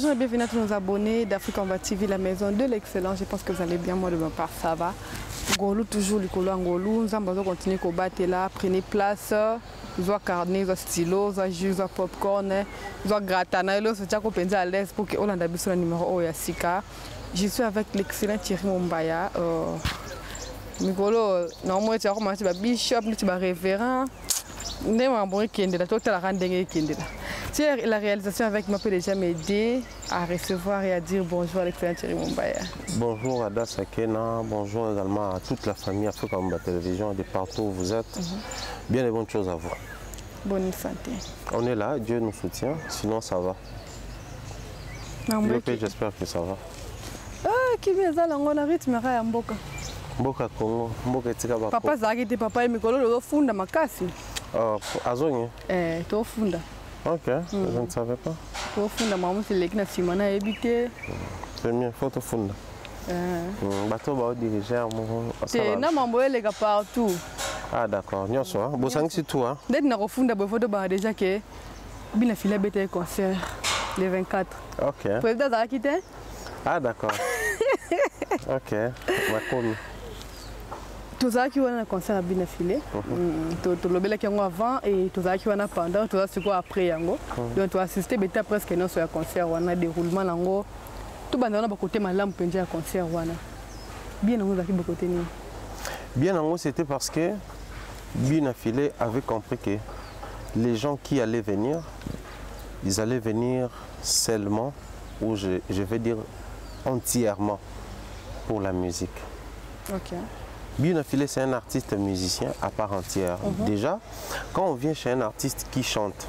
Bonjour et bienvenue à tous nos abonnés d'Africa TV, la maison de l'excellence. Je pense que vous allez bien, moi de ma part ça va. Ngolou toujours le colo Ngolou, nous allons continuer à battre là, prenez place, soit carnet, soit stylo, soit jus, soit popcorn, soit gratin, soit déjà qu'on pense à l'aise pour que on ait besoin du numéro Oyasika. Je suis avec l'excellent Thierry Mumbaya. Ngolou, normalement tu as commencé à bishop, tu as révérend. N'est pas bon qui est là, toi tu as la rendez qui est là. La réalisation avec moi peut déjà m'aider à recevoir et à dire bonjour à l'excellent Thierry Mumbaya. Bonjour à Dasakena, bonjour également à toute la famille Africa Télévision, de partout où vous êtes. Bien et bonnes choses à vous. Bonne santé. On est là, Dieu nous soutient, sinon ça va. J'espère que ça va. Ah, qui vient ça, on a rythme à Mboka. Mboka Congo, Mboka Tika. Papa Zagiti, papa, il me colle le fond makasi. Azonye. Toi funda. Ok, je ne savais pas. Toi funda, maman, c'est l'équipe nationale à habiter. C'est mieux, faut te funda. Bateau va diriger mon. C'est non, maman, les gars partout. Ah d'accord, nous sommes. Bon, c'est tout. Dès que nous funda, il faut déjà que bien filer bête concert le 24. Ok. Vous pouvez d'ailleurs quitter? Ah d'accord. Ok, ma commis. Tous ceux qui ont un concert à bien filer, tous les qui ont avant et tous ceux qui ont pendant, tous ceux qui ont après. Donc tu as assisté presque non sur un concert, on a déroulement lango. Tout le monde a côté malam pendu un concert wana. Bien nango zaki côté ni. Bien nango c'était parce que bien filé avait compris que les gens qui allaient venir, ils allaient venir seulement ou je vais dire entièrement pour la musique. OK. Bien Filé, c'est un artiste musicien à part entière. Déjà, quand on vient chez un artiste qui chante,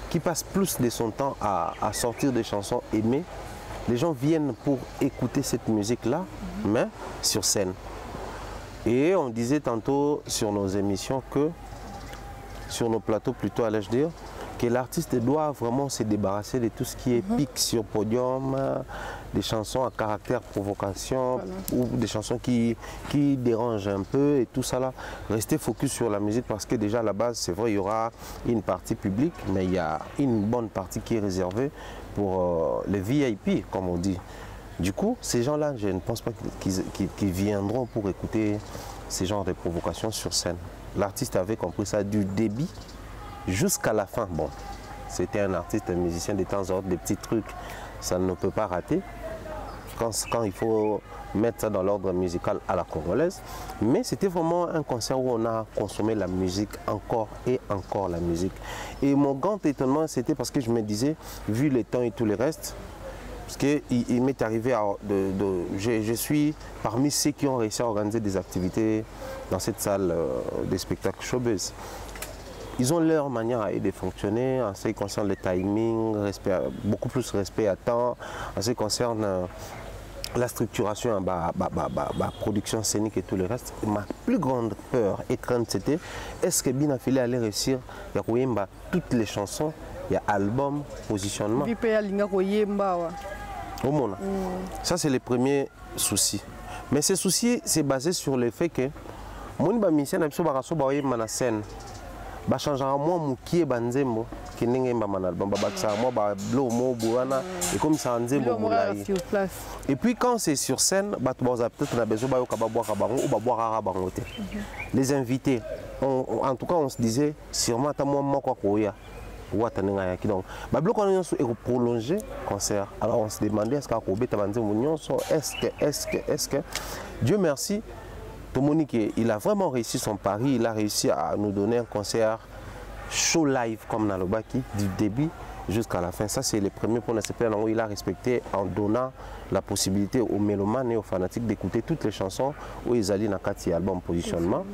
qui passe plus de son temps à sortir des chansons aimées, les gens viennent pour écouter cette musique-là, mais sur scène. Et on disait tantôt sur nos émissions que, sur nos plateaux plutôt, allais-je dire, que l'artiste doit vraiment se débarrasser de tout ce qui est pique sur podium, des chansons à caractère provocation ou des chansons qui dérangent un peu et tout ça là. Rester focus sur la musique parce que déjà à la base, c'est vrai, il y aura une partie publique, mais il y a une bonne partie qui est réservée pour les VIP, comme on dit. Du coup, ces gens-là, je ne pense pas qu'ils viendront pour écouter ces genres de provocations sur scène. L'artiste avait compris ça du début jusqu'à la fin. Bon, c'était un artiste, un musicien de temps en temps, des petits trucs, ça ne peut pas rater quand il faut mettre ça dans l'ordre musical à la congolaise. Mais c'était vraiment un concert où on a consommé la musique, encore et encore la musique. Et mon grand étonnement, c'était parce que je me disais, vu le temps et tout le reste, parce qu'il m'est arrivé, je suis parmi ceux qui ont réussi à organiser des activités dans cette salle des spectacles showbiz. Ils ont leur manière de fonctionner en ce qui concerne le timing, beaucoup plus respect à temps, en ce qui concerne la structuration, la production scénique et tout le reste. Ma plus grande peur et crainte c'était, est-ce que Bien Filé allait réussir à jouer toutes les chansons, il y a album, positionnement. Ça c'est le premier souci. Mais ce souci c'est basé sur le fait que mon musicien na scène. Ba changera moi mukie banzembo kinenge mba manalbum ba baksa moi ba blo mo boana et comme ça nzembo moulai. Et puis quand c'est sur scène ba to ba peut-être na besoin ba yo ka ba boire bango ou ba boire bango te. Les invités en tout cas on se disait sûrement ta moi moko koya watanenga yaki donc ba blo ko nyonso et prolonger concert. Alors on se demandait est-ce ka ko beta banzembo nyonso est-ce que Dieu merci Monique, il a vraiment réussi son pari, il a réussi à nous donner un concert show live comme Nalobaki, du début jusqu'à la fin. Ça, c'est le premier point de CPL où il a respecté en donnant la possibilité aux mélomanes et aux fanatiques d'écouter toutes les chansons où ils allaient dans le album positionnement.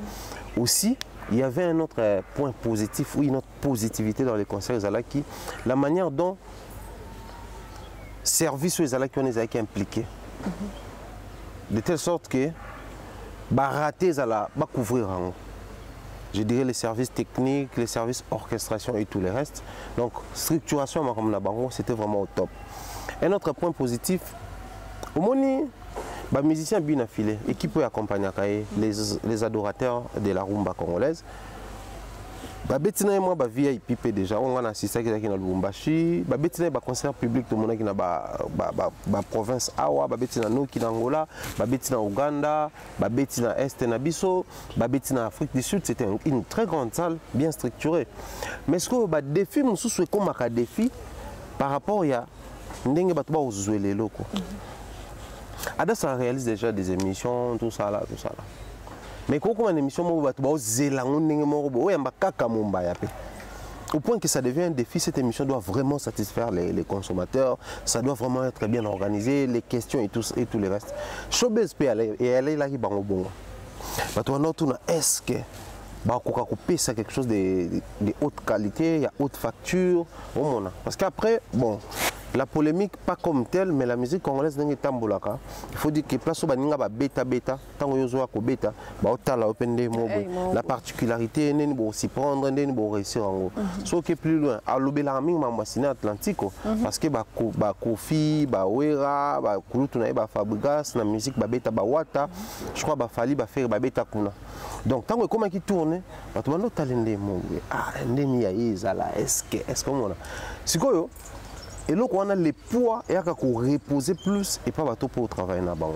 Aussi, il y avait un autre point positif, ou une autre positivité dans les concerts Zalaki, la manière dont service aux Zalaki on est impliqués. De telle sorte que rater à la couvrir. Je dirais les services techniques, les services orchestration et tout le reste. Donc structuration c'était vraiment au top. Un autre point positif, au moment musicien Bien Filé et qui peut accompagner les adorateurs de la rumba congolaise. babetina moi ba VIP déjà on a assisté qui na Lubumbashi babetina ba concert public tout monde qui na ba province awa babetina no ki na Angola babetina Ouganda babetina Est na biso babetina Afrique du Sud. C'était une très grande salle bien structurée, mais ce que ba défi mususu e comme un défi par rapport ya ndenge bato ba ozwele loko ada ça réalise déjà des émissions tout ça là. Mais quand on a une émission, au point que ça devient un défi, cette émission doit vraiment satisfaire les consommateurs, ça doit vraiment être bien organisé, les questions et tout le reste. Showbiz peut aller, et elle est là qui va au bon. Est-ce que c'est quelque chose de haute qualité, il y a haute facture, parce qu'après, bon. La polémique pas comme telle, mais la musique congolaise n'est pas tambolaka. Il faut dire que place où baninga ba beta tant que yozo ko beta, ba otala open day mobo. La particularité n'est pas aussi prendre n'est pas réussir en gros. Sauf que plus loin, à l'obélarmi mambasina Atlantico, parce que ba Kofi, ba Wera, ba Kulutunae, ba Fabregas, la musique ba beta ba Wata, je crois ba Fali ba faire ba beta kuna. Donc tant que comment qui tourne, ba tout monde talende mobo. Ah ndeni ya izala, est-ce que on a. C'est quoi? Et là, on a les poids et on reposer plus et pas bateau pour travailler là-bas.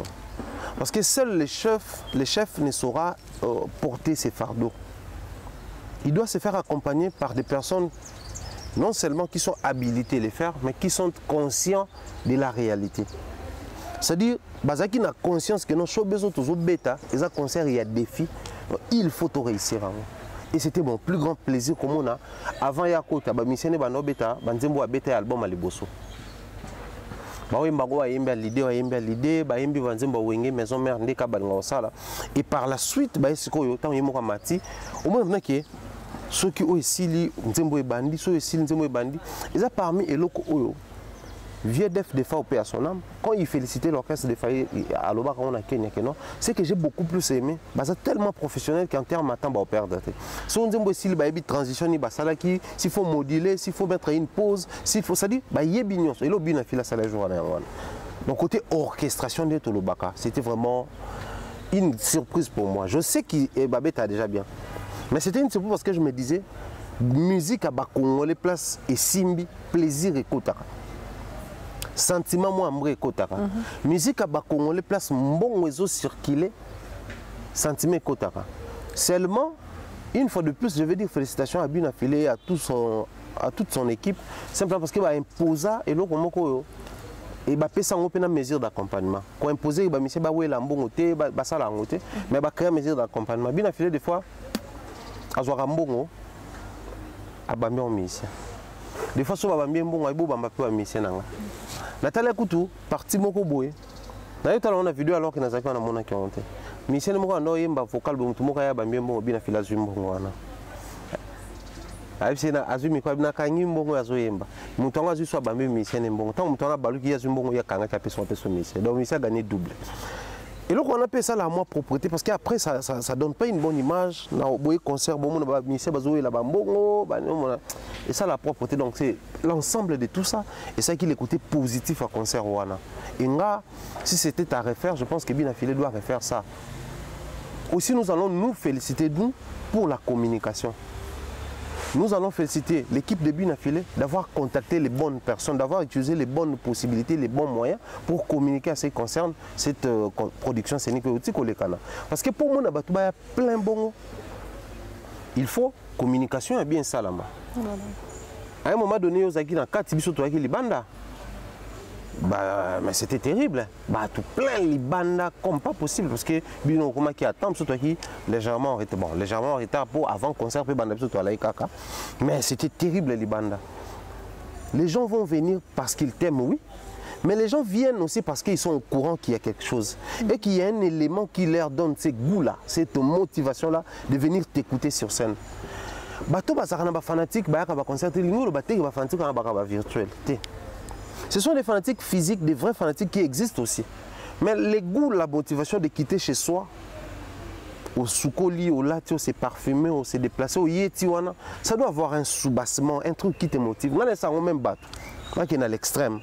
Parce que seuls les chefs ne sauront porter ces fardeaux. Il doit se faire accompagner par des personnes non seulement qui sont habilitées à les faire, mais qui sont conscients de la réalité. C'est-à-dire, qui a conscience que nos choses sont toujours bêta, ils ont conscience qu'il y a des défis, il faut tout réussir. Et c'était mon plus grand plaisir comme on a. Avant Yakota, missionné bano beta, banzembo beta album à Liboso. L'idée, maison mère ndeka bango sala. Et par la suite, sikoyo tant yemoka mati, au moins que ceux qui ont ici nzembo e bandi, ceux ici nzembo e bandi, ils a parmi eloko oyo. Viedef de Faupé à son âme, quand il félicitait l'orchestre de Faye à l'Oba quand on a Kenya, c'est que j'ai beaucoup plus aimé. C'est tellement professionnel qu'en termes de temps, on perd. Si on dit qu'il y a une transition, s'il faut moduler, s'il faut mettre une pause, s'il faut, ça dit, il y a bignon. Et l'obin a fait la salle journée. Donc côté orchestration de Tolobaka, c'était vraiment une surprise pour moi. Je sais que Babette a déjà bien, mais c'était une surprise parce que je me disais, musique à Bakongo, les places et Simbi, plaisir et Kotaka. Sentiment moi ambré kotaka. Musique à Bakongo les places bon réseau circulé. Sentiment kotaka. Seulement une fois de plus je veux dire félicitations à Bina Filé à toute son équipe simplement parce qu'il va imposer et l'autre moko et va payer sans aucune mesure d'accompagnement. Quand imposer il va monsieur ba wela mbongoté ba sala ngoté mais va créer mesure d'accompagnement. Bina Filé des fois azwa mbongo abambi en mission. Des fois, si on a bien bon, on a peu à mission. Nathalie Koutou, parti moko boy. D'ailleurs, on a vidéo alors que nous avons mon qui ont mission moko ando yemba vocal bon tout moko ya bien bon bien fila zumbo wana. Aïe na azumi kwa bina kanyi mbongo ya zoyemba. Mutonga zu so bambe mission mbongo. Tant mutonga baluki ya zumbo ya kanga cha peso mission. Donc mission gagné double. Et donc on appelle ça la moi propreté parce qu'après ça donne pas une bonne image. Na boy concert bon mon ba mission bazoé la bambongo et ça la propreté donc c'est l'ensemble de tout ça et ça qui est le côté positif à concert wana. Et là si c'était à refaire, je pense que Bina Filé doit refaire ça. Aussi nous allons nous féliciter nous pour la communication. Nous allons féliciter l'équipe de Bina Filé d'avoir contacté les bonnes personnes, d'avoir utilisé les bonnes possibilités, les bons moyens pour communiquer à ce qui concerne cette production scénique. Parce que pour moi, il y a plein de bons. Il faut communication et bien salama. À un moment donné, il y a 4 bisous qui banda. Mais c'était terrible. Tout plein de bandas comme pas possible parce que Bino Kuma qui attend surtout qui légèrement en retard. Bon, légèrement en retard pour avant concert puis banda surtout à la Kaka. Mais c'était terrible les bandas. Les gens vont venir parce qu'ils t'aiment, oui. Mais les gens viennent aussi parce qu'ils sont au courant qu'il y a quelque chose. Et qu'il y a un élément qui leur donne ce goût-là, cette motivation-là de venir t'écouter sur scène. Bateau bazarana fanatique, ba concert, le bateau fanatique virtuel. Ce sont des fanatiques physiques, des vrais fanatiques qui existent aussi. Mais les goûts, la motivation de quitter chez soi, au soukoli, au latio, c'est parfumé, on s'est déplacé, au yetiwana, ça doit avoir un soubassement, un truc qui te motive. Là, ça va même battre. Là, qui est à l'extrême.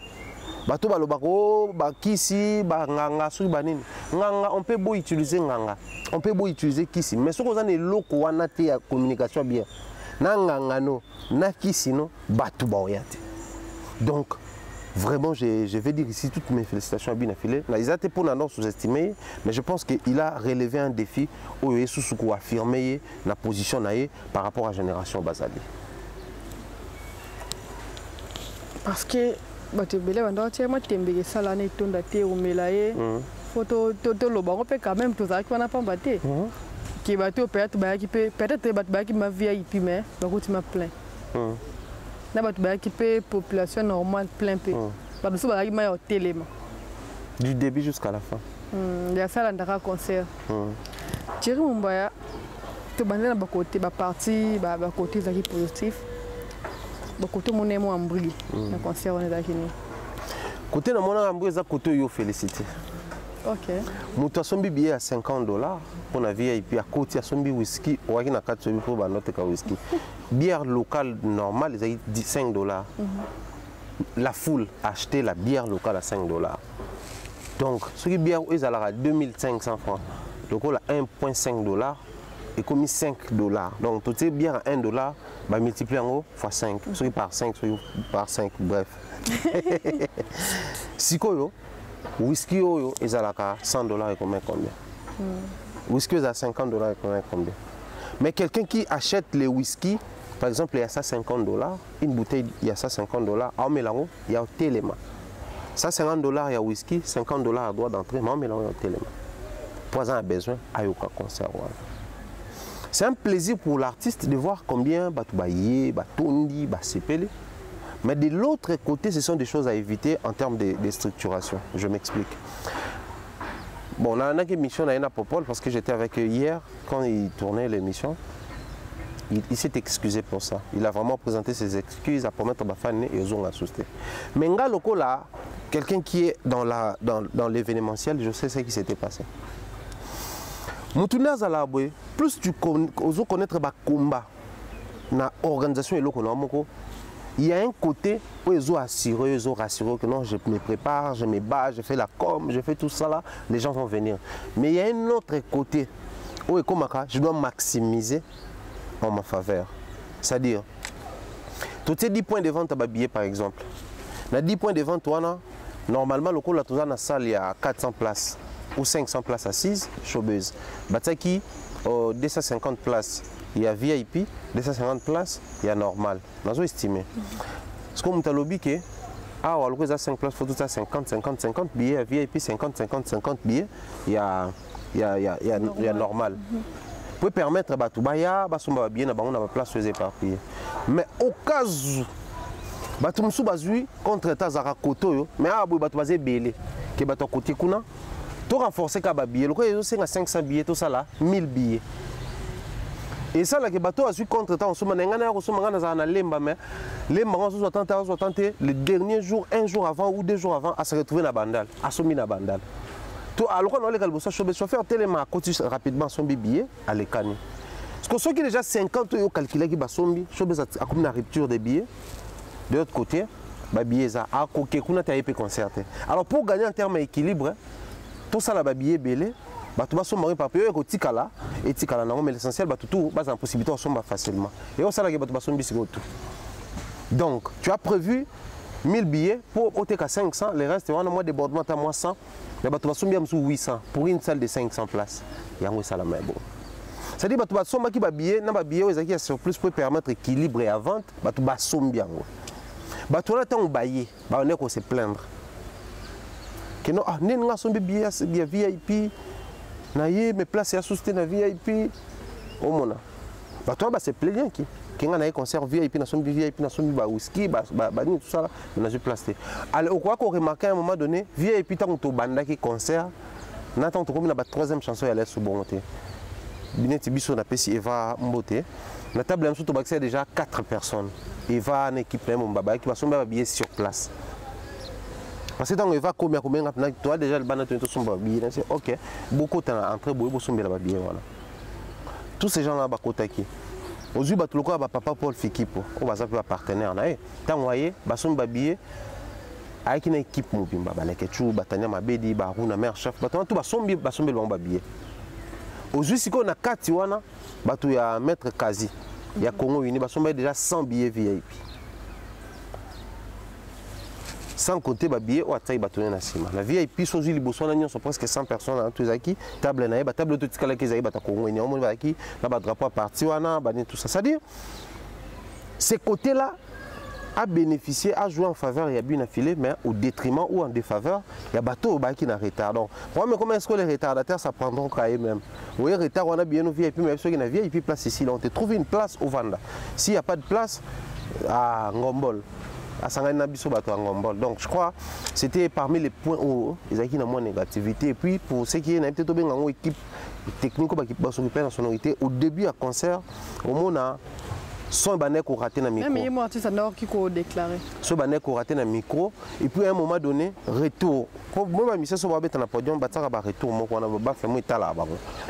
Bateau, balobako, bakisi, nganga, subanine. Nganga, on peut beau utiliser nganga. On peut beau utiliser kisi. Mais ce qu'on a, c'est l'eau qu'on a la communication bien. na ngangano na kisino batu baoyate. Donc vraiment, je vais dire ici toutes mes félicitations à Binafile. Ils étaient pour nous sous-estimer, mais je pense qu'il a relevé un défi où il a affirmé la position par rapport à la génération Bazali. Parce que tu as ça l'année photo le banc peut quand même tout ça qui n'a pas battu. Qui battu peut-être qui m'a VIP mais donc tu m'as plein. Qui population normale plein peu. Du début jusqu'à la fin. Il y a ça dans un concert. Thierry Mumbaya, tu as un côté parti, côté positif. Côté mon amour en brille. Le concert on est d'accord. Côté mon amour en brille, c'est côté yo félicité. Ok. Mutu asombi billet à $50 pour la VIP à côté asombi whisky ou à qui n'a qu'à te pour banote ka whisky. Bière locale normale ils ont $5. La foule a acheté la bière locale à $5. Donc ce qui bière ils allaient à 2500 francs. Donc on a $1.5 et comme $5. Donc toutes ces bières à $1 bah multiplié en fois 5. Ce qui par 5, par 5 bref. Sikoyo whisky, ils ont $100 et combien? Whisky, ils ont $50 et combien? Mais quelqu'un qui achète les whisky, par exemple, il y a ça $50, une bouteille, il y a ça $50, en mélange, il y a un téléma. Ça $50, il y a whisky, $50 à droit d'entrée, mais en mélange, il y a un téléma. Poison a besoin, il y a un concert. C'est un plaisir pour l'artiste de voir combien Batoubaye, Batondi, Batsepele. Mais de l'autre côté, ce sont des choses à éviter en termes de structuration. Je m'explique. Bon, on a une émission à Popol parce que j'étais avec eux hier quand ils tournaient l'émission. Il s'est excusé pour ça. Il a vraiment présenté ses excuses à promettre à Bafane et aux autres à soutenir. Mais nga loko là, quelqu'un qui est dans l'événementiel, je sais ce qui s'était passé. Moutouna Zalabwe, plus tu oses connaître le combat dans l'organisation et l'oko, il y a un côté où ils ont assuré, ils ont rassuré que non, je me prépare, je me bats, je fais la com, je fais tout ça là, les gens vont venir. Mais il y a un autre côté où je dois maximiser en ma faveur. C'est-à-dire, tous ces 10 points de vente à billet par exemple. Dans 10 points de vente, normalement, le cours dans la salle, il y a 400 places ou 500 places assises, chaubeuse. Bataki, 250 places. Il y a VIP, 250 places, il y a normal. Nous estimé. Parce que nous avons dit que ah, on a 5 places, il faut tout ça 50 billets, VIP 50 billets, il y a normal. Vous pouvez permettre à Batubaya, Basumba bien, on a place aux éparpillés. Mais au cas où Batumsu Bazui contre Tazara Koto, mais à Batubazé Belé, qui est Bato côté Kuna, tout renforcer qu'à billet, le coup, il y a 500 billets, tout ça là, 1000 billets. Et ça, là, que bateau a su contre-temps, le dernier jour, un jour avant ou 2 jours avant, à se retrouver dans la bandale, à se mettre dans la bandale. Alors, on a le chauffeur tellement à côté rapidement son billet à l'écani. Parce que ceux qui déjà 50 euros calculés qui sont comme une rupture des billets, de l'autre côté, les billets sont à côté, concerté. Alors, pour gagner en termes d'équilibre, tout ça, les billets belés. Tu vas sommer par peur et tikala et tikala mais l'essentiel tout base en possibilité de sommer facilement et au salaire tu vas sommer tout. Donc tu as prévu 1000 billets pour OTK 500, les restes on a moins débordement à moins 100 mais tu vas sommer 800 pour une salle de 500 places. Il y a ça la même bon. C'est-à-dire tu vas sommer qui va billet na billet aux qui sur plus pour permettre équilibre et à vente, tu vas sommer bien. Tu vas temps bailler, on est qu'on se plaindre. Que non ah n'est pas sommer billet VIP. Naye mes places à soutenir na VIP au mona. Bah toi bah c'est plaisant qui nga na concert VIP na son VIP na son whisky tout ça là na je placé. Alors quoi qu'on remarque à un moment donné VIP tant to banda qui concert na tant to comme na ba troisième chanson elle est sous bonté. Bineti biso na pesi Eva Mbote. Na table to baxé déjà 4 personnes. Eva une équipe même baba qui va son billet sur place. Parce que quand on va combien toi déjà le banane tout son billet c'est OK beaucoup de entrée beaucoup son billet voilà tous ces gens là ba kotaki aujourd'hui ba tout le quoi ba papa Paul Fikipo on va s'appeler partenaire na tant voyez ba son billet avec une équipe mobimba ba leke chu batania mabedi ba runa mère chef ba tout ba son billet aujourd'hui si on a 4 wana ba tout ya maître Kazi Il y a Congo Uni, ils ont déjà 100 billets VIP. Sans compter les billets, la VIP, sont presque 100 personnes. Table de Congo Uni, drapeau à partir, tout ça. C'est-à-dire, ces côtés-là, a bénéficié, a joué en faveur, il y a bien affilé, mais au détriment ou en défaveur, il y a bateau qui est en retard. Donc, comment est-ce que les retardataires, ça prendront quand même? Oui, retard, on a bien nos VIP, mais ceux qui ont VIP place ici, là, on te trouve une place au Vanda. S'il n'y a pas de place, à Ngombol, à Sanganabiso, à Ngombol. Donc, je crois que c'était parmi les points où ils ont moins de négativité. Et puis, pour ceux qui ont peut-être une équipe technique qui va s'occuper de la sonorité, au début, à concert, au moment son banek ko raté na micro. Même moi artiste nord qui ko déclaré. So banek ko raté na micro et puis à un moment donné retour. Moi ba mission so ba beta na podium bataka ba retour moko na ba fait moi tala ba.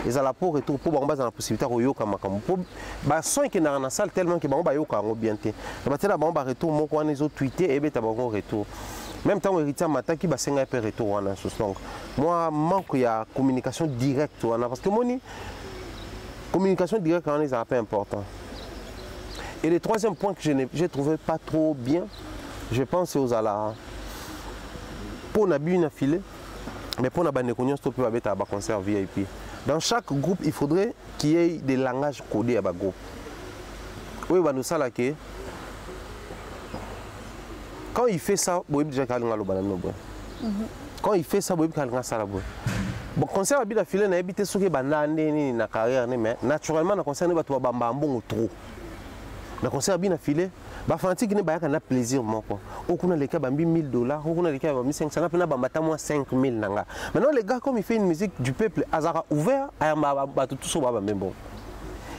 Ils ala pour retour pour ba na possibilité ko yoka makambo. Pour ba son qui na salle tellement que ba yoka ngo bien té. Ba tela ba retour moko na zo tweeter et beta ba ngo retour. Même temps héritier mata qui ba senga pe retour wana donc moi manque ya communication directe wana parce que moni communication directe on est un peu important. Et le troisième point que je n'ai trouvé pas trop bien, je pense aux alas. Pour n'a bien affilé, mais pour n'a pas de stopper avec un concert VIP. Dans chaque groupe, il faudrait qu'il y ait des langages codés à groupe. Oui, bah nous ça là que quand il fait ça, vous déjà quand il fait ça, vous avez ça là. Bon, concert bien affilé, n'a habité sur les bananes, na carrière, mais naturellement, le concert n'est pas trop bambambon trop. Le concert bien affilé, bah fanatique ne ba kana plaisir moko. Okuna les cas bambi $1000, okuna les cas bambi 500, na pena bambata moi 5000 nanga. Maintenant les gars comme il fait une musique du peuple azara ouvert, ayamba tout so ba même bon.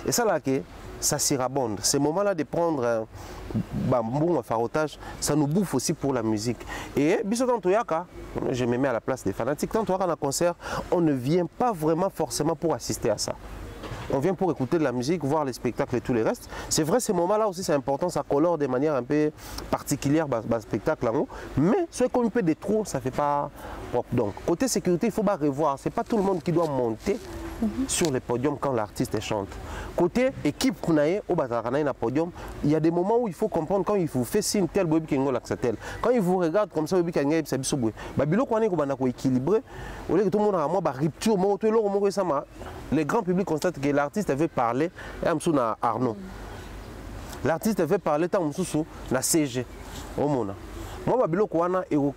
Et ça là que ça s'irabonde. Ces moments-là de prendre un farotage, ça nous bouffe aussi pour la musique. Et je me mets à la place des fanatiques. Quand on a un concert, on ne vient pas vraiment forcément pour assister à ça. On vient pour écouter de la musique, voir les spectacles et tout le reste. C'est vrai, ces moments-là aussi, c'est important, ça colore de manière un peu particulière le spectacle là haut. Mais ce qu'on peut des trous, ça ne fait pas propre. Donc, côté sécurité, il faut pas revoir. Ce n'est pas tout le monde qui doit monter sur les podiums quand l'artiste chante. Côté équipe, au podium, il y a des moments où il faut comprendre quand il vous fait signe tel, quand il vous regarde comme ça, les grands publics constatent que l'artiste veut parler, et Arnaud. L'artiste veut parler tant na CG. Moi,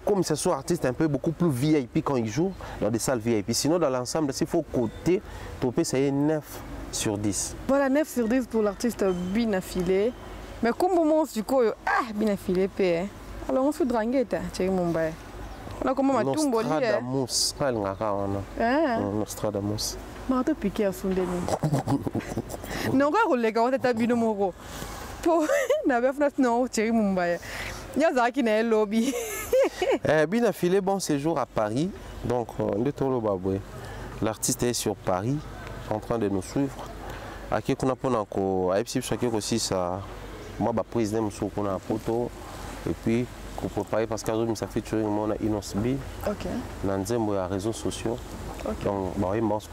comme ce soit artiste un peu beaucoup plus VIP quand il joue dans des salles VIP. Sinon, dans l'ensemble, s'il faut côté, topé, ça est 9 sur 10. Voilà, 9 sur 10 pour l'artiste bien affilé. Mais comme moment du coup, bien affilé, alors on se drangue, tu es mon bail. On a comment ma tombe au lit. Nostradamus. Marteau piqué à son demi. Non, on les gars, on est habillé de mon pour n'avoir pas non, tu es mon bail. Il y a ça qui est lobby. Bien affilé, bon séjour à Paris. Donc, l'artiste est sur Paris, en train de nous suivre. À qui qu'on a aussi ça. Moi, je prise d'un qu'on a photo. Et puis, qu'on prépare parce que ça fait tuer mon Inosbi. Ok. Dans les réseaux sociaux. Okay. Donc,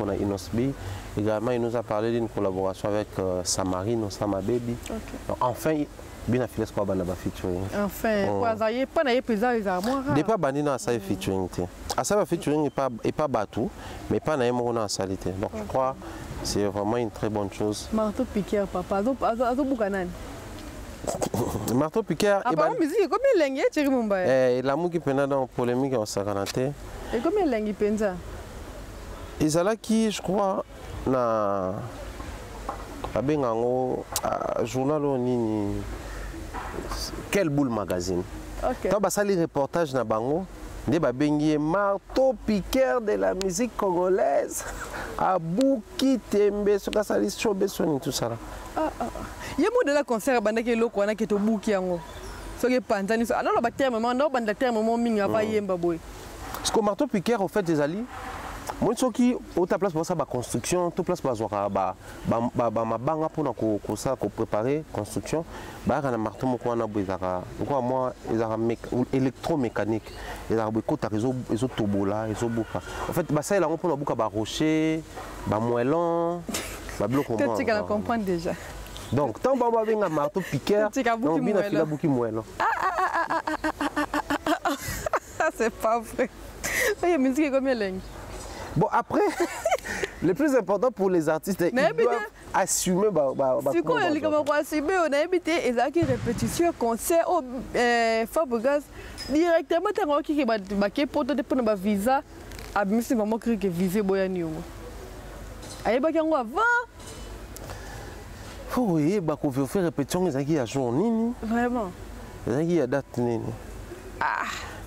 on a Inosbi. Également, il nous a parlé d'une collaboration avec Samarine, Sama Baby. Okay. Donc, enfin, bien affilé ce qu'on a featuring. Enfin, ça y est, pas d'ailleurs présent les armoires. N'est pas banni dans ça featuring. À ça featuring n'est pas bateau, mais pas d'ailleurs dans sa salité. Donc, je crois que c'est vraiment une très bonne chose. Marteau Piquer, papa, azo bukanan. Marteau Piquer. Ah, par musique, combien de langues tu es Mumbai? L'amour qui peine dans polémique en Saranate. Et combien de langues peine ça? Et ça là qui, je crois, na abengango journal nini Quelle Boule magazine. Okay. Quand ça les reportages na bango, des babengi Marteau Piquer de la musique congolaise. Abouki Tembe, ce que ça les chobe son tout ça là. Il y a de la concert bandaki loko na keto buki yango. Ce que panzani ça. Alors le terme moment non banda terme moment minga pa yemba boy. Ce que Marteau Piquer au fait des alliés. Moi ce qui au ta place pour ça ba construction, toute place pour ba mabanga pour ça ko préparer construction. Ba kana marteau moko na boizaka. Quoi moi électromécanique. Ils ont beaucoup de réseaux tobola, réseaux buka. En fait ba ça il a pour buka ba rocher, ba moellon, ba bloc. Peut-être que tu comprends déjà. Donc, tant que tu as un marteau piqueur, tu as un bouki moelle. C'est pas vrai. Il y a musique comme elle. Bon, après, le plus important pour les artistes, ils doivent assumer. Si on assumer, on a invité et répétition, concert, Fabregas, directement, tu as qui est pour te visa, à Miss Maman qui est visé Boyanio. Aïe, Bakango avant. Oui, il faut faire répétition, il y a journée. Vraiment. Il y a date.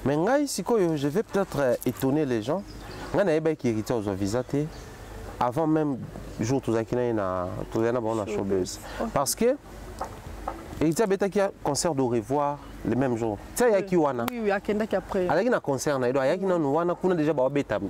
Mais je vais peut-être étonner les gens. Je vais hériter aux visas avant même le jour où tu as showbiz. Parce que hériter a un concert de revoir le même jour. Tu sais, il y a qui wana? Oui, il y a qui après. Il y a un concert, il y a qui wana déjà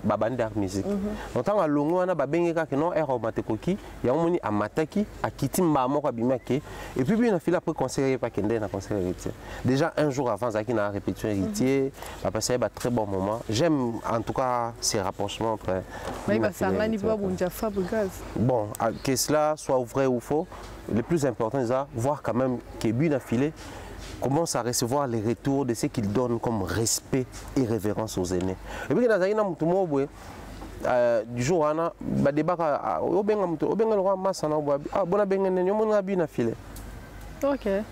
babanda musique. Donc quand longo wana babengeka que non era matekoki, il y a un amataki akiti mbamo kwa bimake et puis il a fait après concert il pas kende na concert héritier. Déjà un jour avant ça qui na répétition héritier, papa ça a très bon moment. J'aime en tout cas ces rapprochements entre bon, que cela soit vrai ou faux, le plus important c'est voir quand même que Buna Filé commence à recevoir les retours de ce qu'il donne comme respect et révérence aux aînés. Et puis, du jour où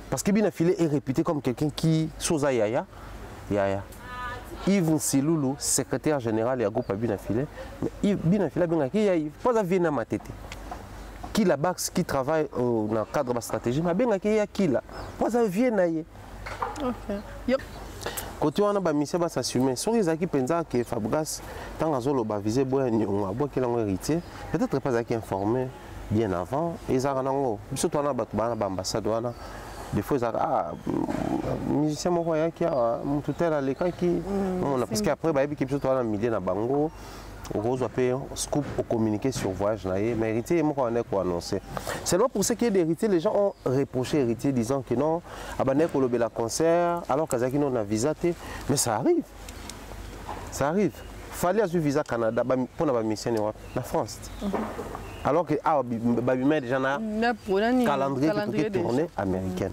parce que Bina Filé est réputé comme quelqu'un qui Sosa Yaya. Yves Nsiloulou, secrétaire général du groupe Bina Filé. Mais Bina Filé, il faut pas venir ma tête. Qui la Bax qui travaille dans le cadre de la stratégie, mais bien qu'il y a qui là, pas à vienner. OK. Quand on a ba mission va s'assumer. Sur les qui pensent que Fabregas tant à zolo ba viser bois nyonga bois qu'il a hérité, peut-être pas qui informé bien avant et ça ranango. Surtout on a ba ambassadeur là. Des fois ça musicien mo ya qui a tout tel à l'écran qui parce qu'après ba équipe surtout on a milliers na bango. Rose a fait un scoop pour communiquer sur voyage, mais héritier, moi, on est quoi annoncer. Seulement pour ce qui est d'héritier, les gens ont reproché héritier disant que non, Abané pour le concert, alors qu'Azaki non a visaté. Mais ça arrive. Ça arrive. Il fallait avoir un visa Canada pour la mission en France. Alors que Babimé déjà a un calendrier de tournée américaine.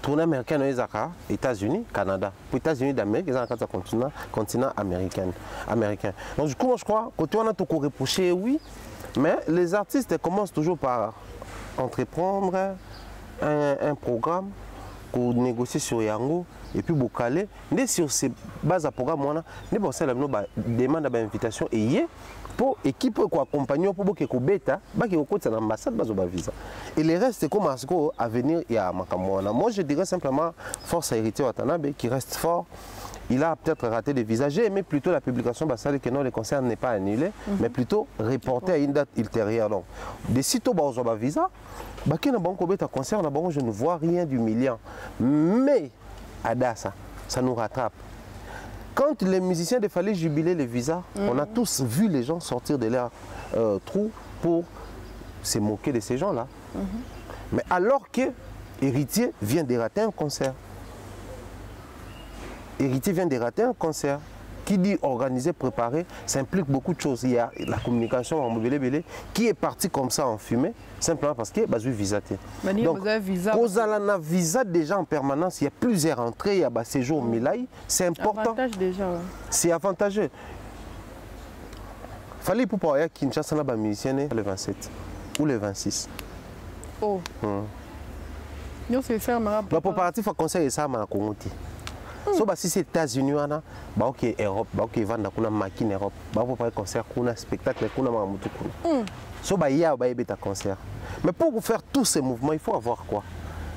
Tournée américaine aux États-Unis, Canada. Pour les États-Unis d'Amérique, ils ont un continent américain. Donc, du coup, je crois que on a tout reproché, oui, mais les artistes commencent toujours par entreprendre un programme pour négocier sur Yango et puis pour caler. Mais sur ces bases de programme, on a demande d'invitation et pour équipe pour accompagner pour que beta ba que côté l'ambassade bazoba visa et le reste comme à venir il y a makamona. Moi je dirais simplement force à héritier Watanabe qui reste fort. Il a peut-être raté des visas. J'ai aimé plutôt la publication basale que non, le concert n'est pas annulé, mais plutôt reporté à une date ultérieure. Donc, des sitôt bazoba visa, ba que na banco beta concert na banco je ne vois rien d'humiliant. Mais Adassa, ça nous rattrape. Quand les musiciens de fallait jubiler les visas, on a tous vu les gens sortir de leur trou pour se moquer de ces gens-là. Mais alors que Héritier vient de rater un concert. Héritier vient de rater un concert. Qui dit organiser, préparer, ça implique beaucoup de choses. Il y a la communication en mobile qui est partie comme ça en fumée, simplement parce que bah, je visaté. Donc, cause à la visa déjà en permanence, il y a plusieurs entrées, il y a séjour Milaï, c'est important. C'est avantageux. Il fallait pour pouvoir Kinshasa na ba musicien le 27 ou le 26. Oh. Nous fait faire ma. Le préparatif à conseil et ça m'a congoté. So si c'est États-Unis wana ba OK Europe ba OK vanda kuna makine Europe ba pour faire concert kuna spectacle kuna mamutu kuna so ba ya ba ebeta concert mais pour faire tous ces mouvements il faut avoir quoi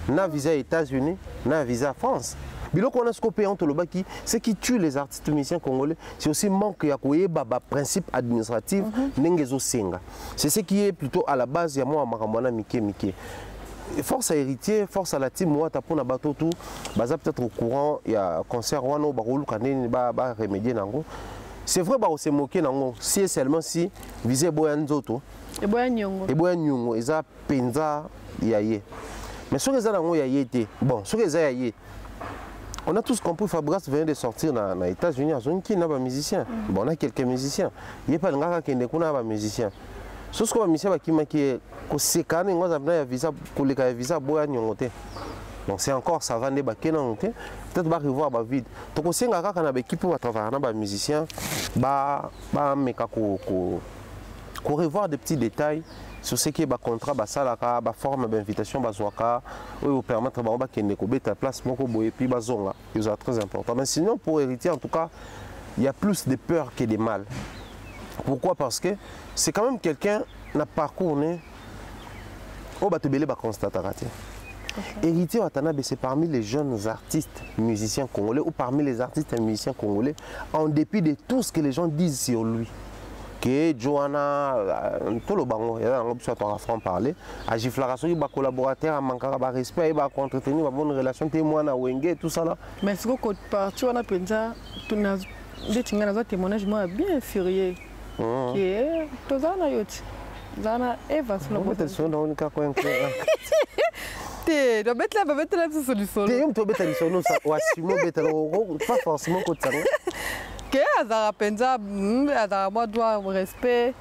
na visa États-Unis na visa France biloko on a scopé entre le baki ce qui tue les artistes musiciens congolais c'est aussi manque ya koyeba ba principe administratif nengezo senga c'est ce qui est plutôt à la base ya moi makamwana mike force à héritier, force à la team, moi, t'as pour na bateau tout, baza peut-être au courant, il y a un concert, on a barou kaneni ba remédier nango. C'est vrai, bah on s'est moqué nango. Si seulement si visé boyan zoto. Et boyan nyongo. Et boyan nyongo, ils a penza yaye. Mais sur les nango yaye té. Bon, sur les yaye. On a tous compris, Fabregas vient de sortir dans les États-Unis, qui n'a pas musicien. Bon, on a quelques musiciens. Il n'y a pas de gars qui n'est pas musicien. Ce que je suis visa pour les visa donc c'est encore ça va peut-être va revoir ba vide donc aussi ngaka kana ba équipe va travailler na ba musicien ba meka ko revoir des petits détails sur ce qui est ba contrat ba salaka ba forme d'invitation ba zwaka ou permettre ba kende ko beta place moko boye puis ba zonga c'est très important mais sinon pour héritier en tout cas il y a plus de peur que de mal. Pourquoi? Parce que c'est quand même quelqu'un n'a parcours au batebele ba constater. Héritier Watanabe, c'est parmi les jeunes artistes musiciens congolais ou parmi les artistes et musiciens congolais, en dépit de tout ce que les gens disent sur lui. Que Johanna, tout le bango, il y a un peu de parler, à Giflarasso, il y a un collaborateur, à manquer de respect, il va entretenir une bonne relation, témoin à Wenge, tout ça là. Mais ce que tu as pensé, tu as témoignage bien inférieur. Qui est Tozana Yoti. Zana Eva, c'est le mot. Tu dois mettre la solution. Tu dois mettre la solution. Pas forcément comme ça. Que Azara Penza, Azara doit respect.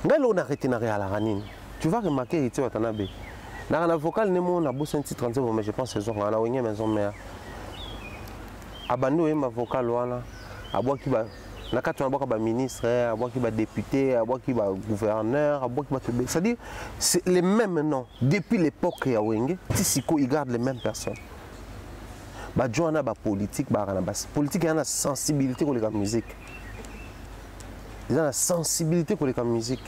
On a arrêté à la ranine. Tu vas remarquer Héritier Watanabe. Dans un vocal, on a besoin de 30 ans, mais je pense que c'est ça. On a une maison mère. Abandonné ma vocal, à boire qui va. Na kati on a ministre, un député, un gouverneur, c'est-à-dire c'est les mêmes noms depuis l'époque ya Wenge, Tisiko ils gardent les mêmes personnes. Ba Johanna ba politique, politique il y a une sensibilité pour la musique. Il y a une sensibilité pour la musique.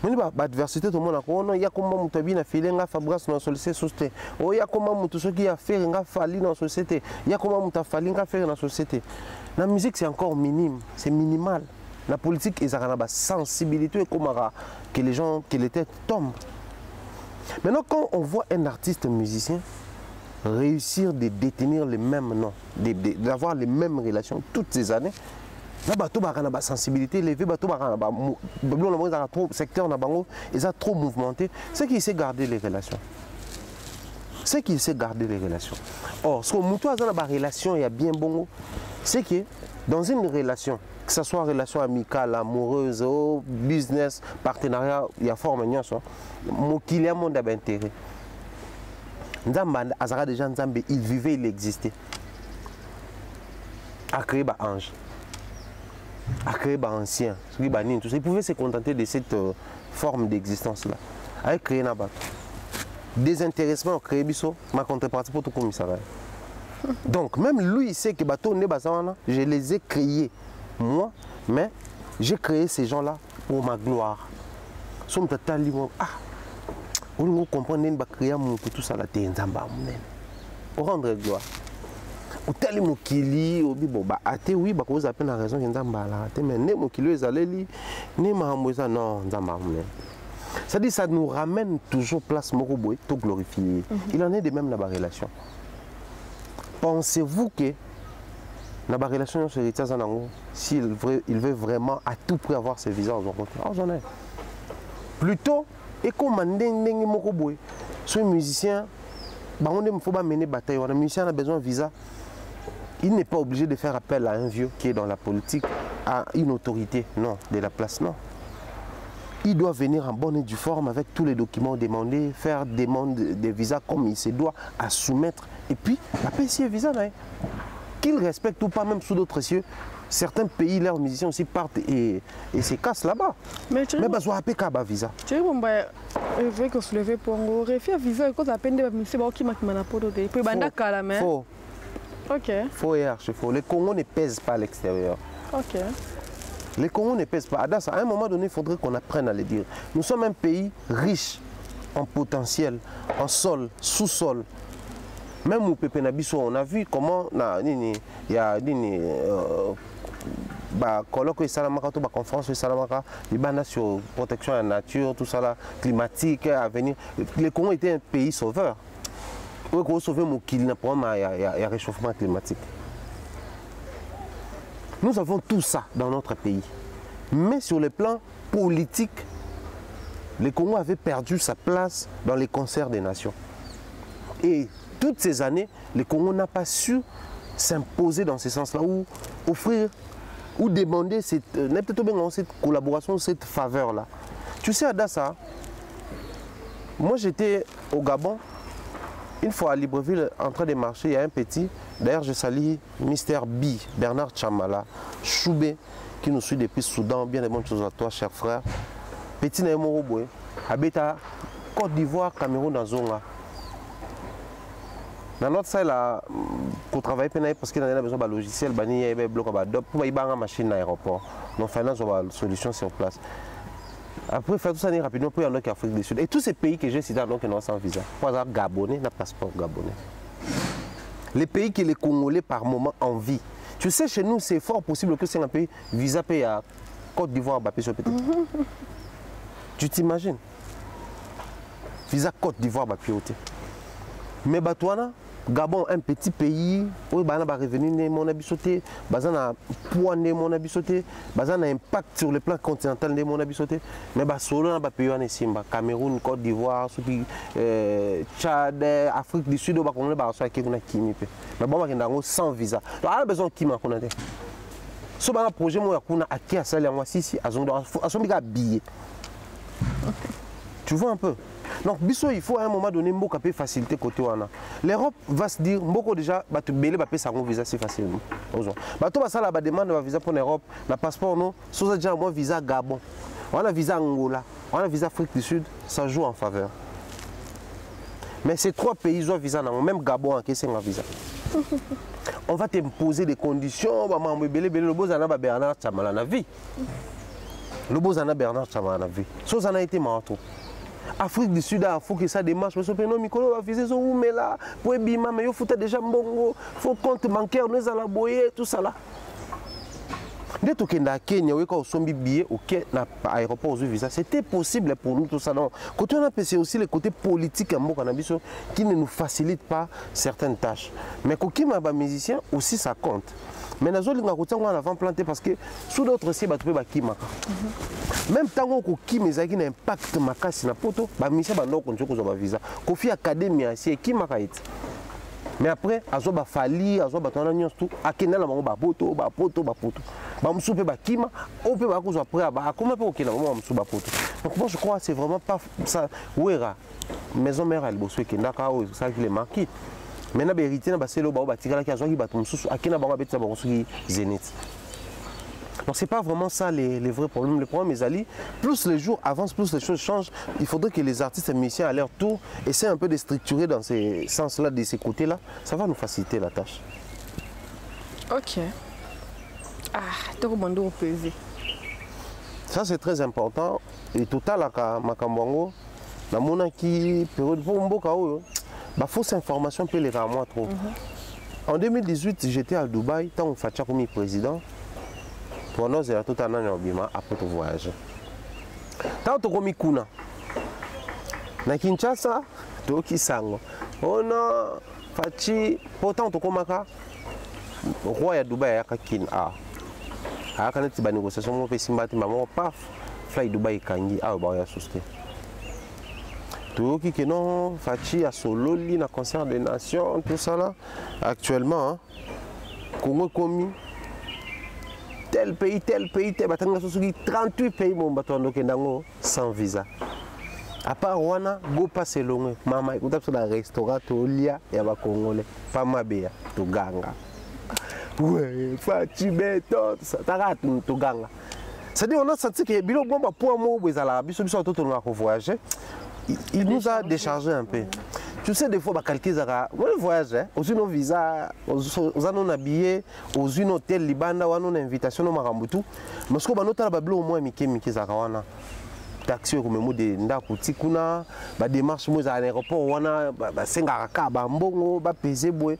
Moi ba adversité tout le monde a il y a comment mutabi na filer nga Fabrice na société société. Oh il y a comment mutu ce qui a fait nga fali dans société. Il y a comment muta fali nga faire dans société. La musique c'est encore minime, c'est minimal. La politique ils ont une sensibilité comme que les gens que les têtes tombent. Maintenant quand on voit un artiste musicien réussir de détenir les mêmes noms, d'avoir les mêmes relations toutes ces années. Là, bateau a sensibilité élevée, bateau a trop secteur na bango, ils ont trop mouvementé. C'est qu'il sait garder les relations. C'est qu'il sait garder les relations. Or, ce que Moutou a dans la relation, il y a bien bon, c'est que dans une relation, que ce soit relation amicale, amoureuse, business, partenariat, il y a forme de ça. Il y a un monde d'intérêt. Azara déjà Nzambe, il vivait, il existait. A créé un ange. A créé un ancien, il pouvait se contenter de cette forme d'existence-là. Il a créé un bateau. Désintéressement, créé biso, ma contrepartie pour tout commissariat. Donc, même lui, il sait que bateau n'est pas je les ai créés, moi, mais j'ai créé ces gens-là pour ma gloire. Si on comprend que créer tout ça, pour rendre gloire. Tali mokili obi bon ba até oui ba ko zapena raison que nzamba la té mais né mokili ezaleli né mahamboza non nzamba mnen. Ça dit ça nous ramène toujours place moko boy to glorifier. Il en est de même dans la relation. Pensez-vous que dans la relation sur Héritier Zanango s'il veut vraiment à tout prix avoir ses visas en j'en ai. Plutôt et comme ndenge moko boy ce musicien ba on ne faut pas mener bataille, un musicien a besoin de visa. Il n'est pas obligé de faire appel à un vieux qui est dans la politique, à une autorité, non, de la place, non. Il doit venir en bonne et due forme avec tous les documents demandés, faire demande des visas comme il se doit, à soumettre, et puis, après, si un visa, qu'il respecte ou pas, même sous d'autres cieux, certains pays, leurs musiciens aussi partent et se cassent là-bas. Mais besoin de visa. Tu sais, je veux que je lève pour un visa, quand à peine de musiciens qui m'a demandé pour un faux. Ok. Faux et archi-faux. Les Congos ne pèsent pas à l'extérieur. Ok. Les Congos ne pèsent pas. À un moment donné, il faudrait qu'on apprenne à le dire. Nous sommes un pays riche en potentiel, en sol, sous-sol. Même au Pépenabiso, on a vu comment il y a colloque et salamaka, tout conférence et salamaka, les bandes sur protection de la nature, tout ça là, climatique, à venir. Les Congos étaient un pays sauveur. Pour sauver mon kill, il y a réchauffement climatique. Nous avons tout ça dans notre pays. Mais sur le plan politique, le Congo avait perdu sa place dans les concerts des nations. Et toutes ces années, le Congo n'a pas su s'imposer dans ce sens-là, ou offrir, ou demander cette collaboration, cette faveur-là. Tu sais, Adassa, moi j'étais au Gabon, une fois à Libreville, en train de marcher, il y a un petit, d'ailleurs je salue Mr. B, Bernard Chamala, Choubé, qui nous suit depuis Soudan, bien de bonnes choses à toi, cher frère. Petit Naïmo Roboé, habite à Côte d'Ivoire, Cameroun, dans Zonga. Dans notre salle, pour travailler, parce qu'il y a besoin de logiciel, il y a un bloc pour y avoir une machine à l'aéroport. Donc, finance, on a une solution sur place. Après, faire tout ça rapidement pour y aller en Afrique du Sud. Et tous ces pays que j'ai cités, donc, ils n'ont sans visa. Par exemple, Gabonais, n'a passeport gabonais. Les pays que les Congolais par moment envient. Tu sais, chez nous, c'est fort possible que c'est un pays visa payé à Côte d'Ivoire, peut-être. Tu t'imagines? Visa Côte d'Ivoire, peut-être. Mais Batouana, Gabon, un petit pays, où il y a un revenu, mon abisoté, il y a un poids, mon abisoté, il y a un impact sur le plan continental, mon abisoté. Mais solo, il y a un pays, Cameroun, Côte d'Ivoire, Tchad, Afrique du Sud, il y a un pays qui est sans visa. Donc, il y a besoin de qui si un projet, qui a salé en Sissi, à billet. Tu vois un peu? Donc, il faut à un moment donné une facilité côté wana. L'Europe va se dire, beaucoup déjà, tu peux payer un visa si facilement. Tu vas la demande de visa pour l'Europe, le passeport, non, si vous avez un visa Gabon, on a un visa Angola, on a un visa Afrique du Sud, ça joue en faveur. Mais ces trois pays ont visa, même Gabon a un visa. On va t'imposer des conditions, le beau Zana Bernard Chamala na vie. Le beau Zana Bernard Chamala na vie. Ça, ça a été marteau. Afrique du Sud, il faut que ça démarche. Mais non, Mikolo va viser son mais là, pour Bima, mais il faut déjà mbongo, il faut compte bancaire, nous allons boyer, tout ça là. Dès que tu es Kenya, quand on a des billets au aéroport aux visas, c'était possible pour nous tout ça. Non. Quand on a c'est aussi le côté politique qui ne nous facilite pas certaines tâches. Mais quand on est musicien, aussi ça compte. Mais nous avons planté parce que sous d'autres sites, tu peux faire même tant que les gens ont un impact sur la poto, les musiciens ont un visa. Quand on académie, c'est qui mais après, il y a fallu, il y a tout, il y a poto. Donc moi je crois que c'est vraiment pas ça. Maison mère elle bosse qui n'a pas ça qui les marqué. Mais na vérité na baselo ba batikala ki azwa ki bato mususu akina bango betisa bango soki zénith. Donc c'est pas vraiment ça les vrais problèmes. Les problèmes mes alliés, plus les jours avancent, plus les choses changent. Il faudrait que les artistes et musiciens à leur tour essaient un peu de structurer dans ces sens-là, de ces côtés-là. Ça va nous faciliter la tâche. Ok. Ah, tu as pesé. Ça c'est très important. Et total à Makambongo, dans mon période pour Mboka, fausse information peut les ramener trop. En 2018, j'étais à Dubaï, tant que Fatia comme président. Pour nous, c'est tout un an après ton voyage. Tant que comme Kuna, na Kinshasa, to Kisango. Oh non, Fachi, pourtant to comme ka, roi à Dubaï à Kin a. A quand tu vas négocier, mon petit simbati maman paf, fly Dubaï kangi a ba ya sousté. Qui non, Fachi à Sololi, na concert des nations, tout ça là. Actuellement, Congo commis. Tel pays, 38 pays sans visa. À part Rwanda, go passer long. Maman, écoute, sur le restaurant, Tolia, il y a des Congolais. Pas ma béa, Toganga. Ouais, Fachi béton, ça t'arrête, Toganga. C'est-à-dire, on a senti que Bilo Bomba, pour moi, vous avez voyager. Il nous a déchargé un peu. Tu sais, des fois, quelqu'un on voyage, aux une visa, aux un habillé, aux une hôtel Libanda, ou une invitation au Marambutu. Mais ce qu'on a noté, au moins, Miki Zarawana. Taxi, comme mot de Ndakuti Kuna, démarche à l'aéroport, on a Sengaraka, Bambongo, Pesé, bon,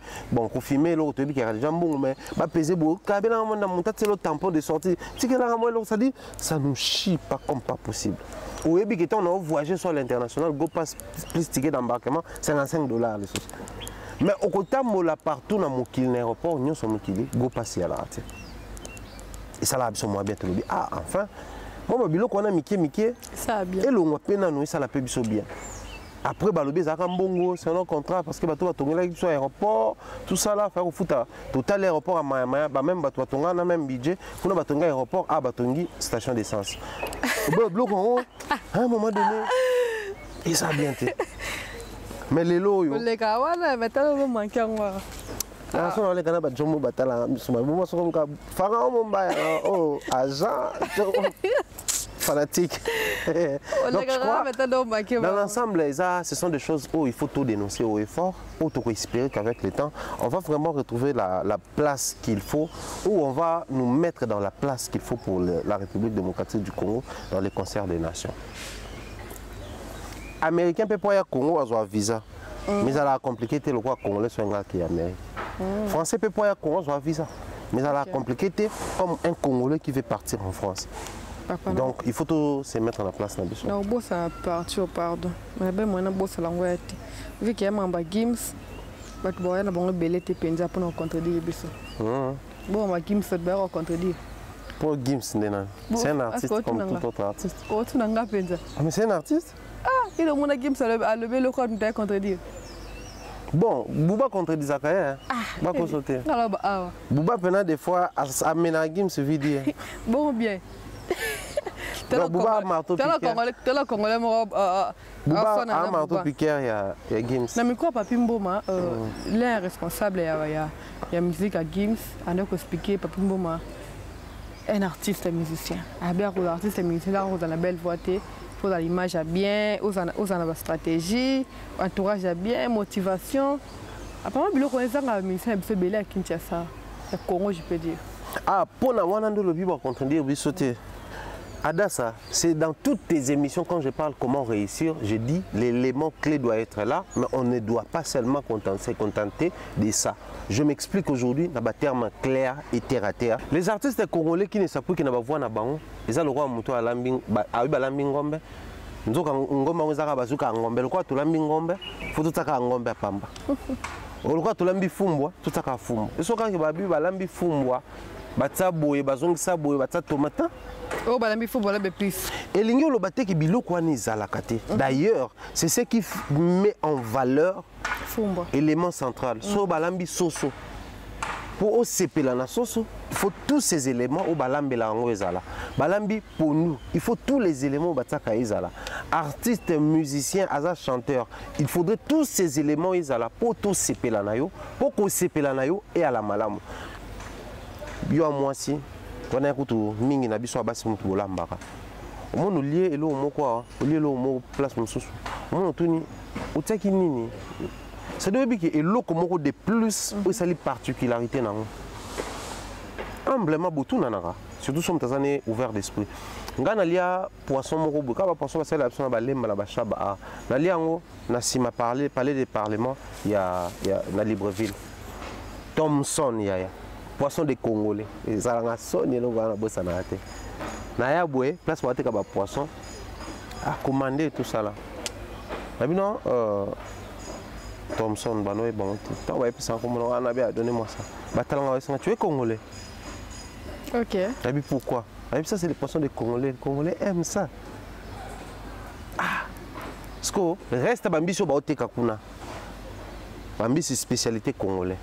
confirmé l'autre, qui a déjà bon, mais Pesé, Kabela, on a monté le tampon de sortie. Ça dit, ça nous chie pas comme pas possible. Au début, quand on a voyagé sur l'international, go passe plus ticket d'embarquement, $55. Mais au côté de partout dans mon aéroport, nous sommes go passer à la raté. Et ça l'a absolument bien te le dire. Ah, enfin, moi, je suis Mickey, ça a bien. Et l'on a peine à nous, ça l'a bien. Après, balobi zaka mbongo, c'est un contrat parce que bato batonga là sur aéroport, tout ça là, faire au foot total aéroport à Maya, bah même bato batonga na même budget, kuna batonga aéroport à batongi station d'essence. Bloc en haut, à un moment donné, et ça a bien été. Mais les lots yo. Les gars, voilà, mais t'as le manqué en moi. Ah, ça on les gars ba jomo batala, suma buma so comme ka fara mon ba oh agent fanatique. Donc je crois, dans l'ensemble, ce sont des choses où il faut tout dénoncer haut et fort, où il faut espérer qu'avec le temps, on va vraiment retrouver la place qu'il faut, où on va nous mettre dans la place qu'il faut pour la République démocratique du Congo dans les concerts des nations. Américain peut pas y aller au Congo avoir visa, mais ça a compliqué le quoi Congolais sont un gars qui est américain. Français peut pas y aller au Congo avoir visa, mais ça a compliqué comme un Congolais qui veut partir en France. Donc il faut tout se mettre en la place. Non, bon ça partir pardon. Mais ben moi na boss la ngwete. Vu qu'il y a mamba Gims, but boy na bon belé te penza pour nous contredire biso. Bon ma Gims ça va contredire. Pour Gims c'est un artiste comme tout autre artiste. Oh tu n'as pas penza. Mais c'est un artiste? Ah, il a mon Gims a levé le corps de contredire. Bon, Bouba contredit Zakaïa. Bah qu'on sauter. Alors bah Bouba pendant des fois à mener Gims se vide. Bon bien. Donc Bouba marteau piqueur. T'es là Congolais Bouba a marteau piqueur, il y a Gims. Non mais quoi Papi Mboma, l'un responsable il y a musique à Gims, on a expliqué Papi Mboma un artiste musicien. Bien un artiste musicien là on a la belle voix, faut dans l'image à bien, on a la stratégie, entourage à bien, motivation. Apparemment bilo connaissant la musicien c'est belé à Kinshasa. Le Congo je peux dire. Ah pour na wana ndo lobi ba contredire bisoté. Adassa, c'est dans toutes tes émissions, quand je parle comment réussir, je dis l'élément clé doit être là, mais on ne doit pas seulement se contenter de ça. Je m'explique aujourd'hui dans des termes clairs et terre à terre. Les artistes congolais qui ne savent pas qu'ils n'ont pas voix na bango, ils ont le roi muto à lambing, à lambingombe. Nous avons ngomba ngozaka bazuka ngombe, le quoi tout lambingombe, faut tout ça ngombe pamba. Le quoi tout lambi fumbwa, tout ça fumbwa. Et ce quand ils babu balambi fumbwa. Batsa boye bazong sa boye batsa tomate. Oh balambi faut voilà plus. Et l'ingyo lo baté ki biloko wana zalakate. D'ailleurs, c'est ce qui met en valeur Fumba. Élément central. So balambi soso. Pour osepela na soso, il faut tous ces éléments au balambi la ngo ezala. Balambi pour nous, il faut tous les éléments bataka ezala. Artiste, musicien, asa chanteur, il faudrait tous ces éléments ezala pour tout sepela na yo, pour ko sepela na yo et à la malamu. Yo moi si on a écouté mingi na biso abasi mutu bolambaka omono lié elo moko lié lo mo place mususu omono tuni otaki nini c'est de biki elo komoko de plus ou ça li particularité nango embléma botu nanaka surtout som tazane ouvert d'esprit ngana lia poisson moko boka ba poisson basala absolument ba lemba na ba shaba na liango na sima parler des parlements il y a na Libreville Thomson ya poisson de Congolais. Et ça a sonné le gars bossa na té. Na ya boé, place pour attaquer ba poisson. A commander tout ça là. Mais non Thomson banoé bon. Tant ouais puis ça comme on a bien donné moi ça. Ba talanga ça tu es Congolais. OK. Et puis pourquoi? Et puis ça c'est les poissons de Congolais. Les Congolais aiment ça. Ah. Sko reste bambi so ba oteka kuna. Bambi c'est spécialité congolais.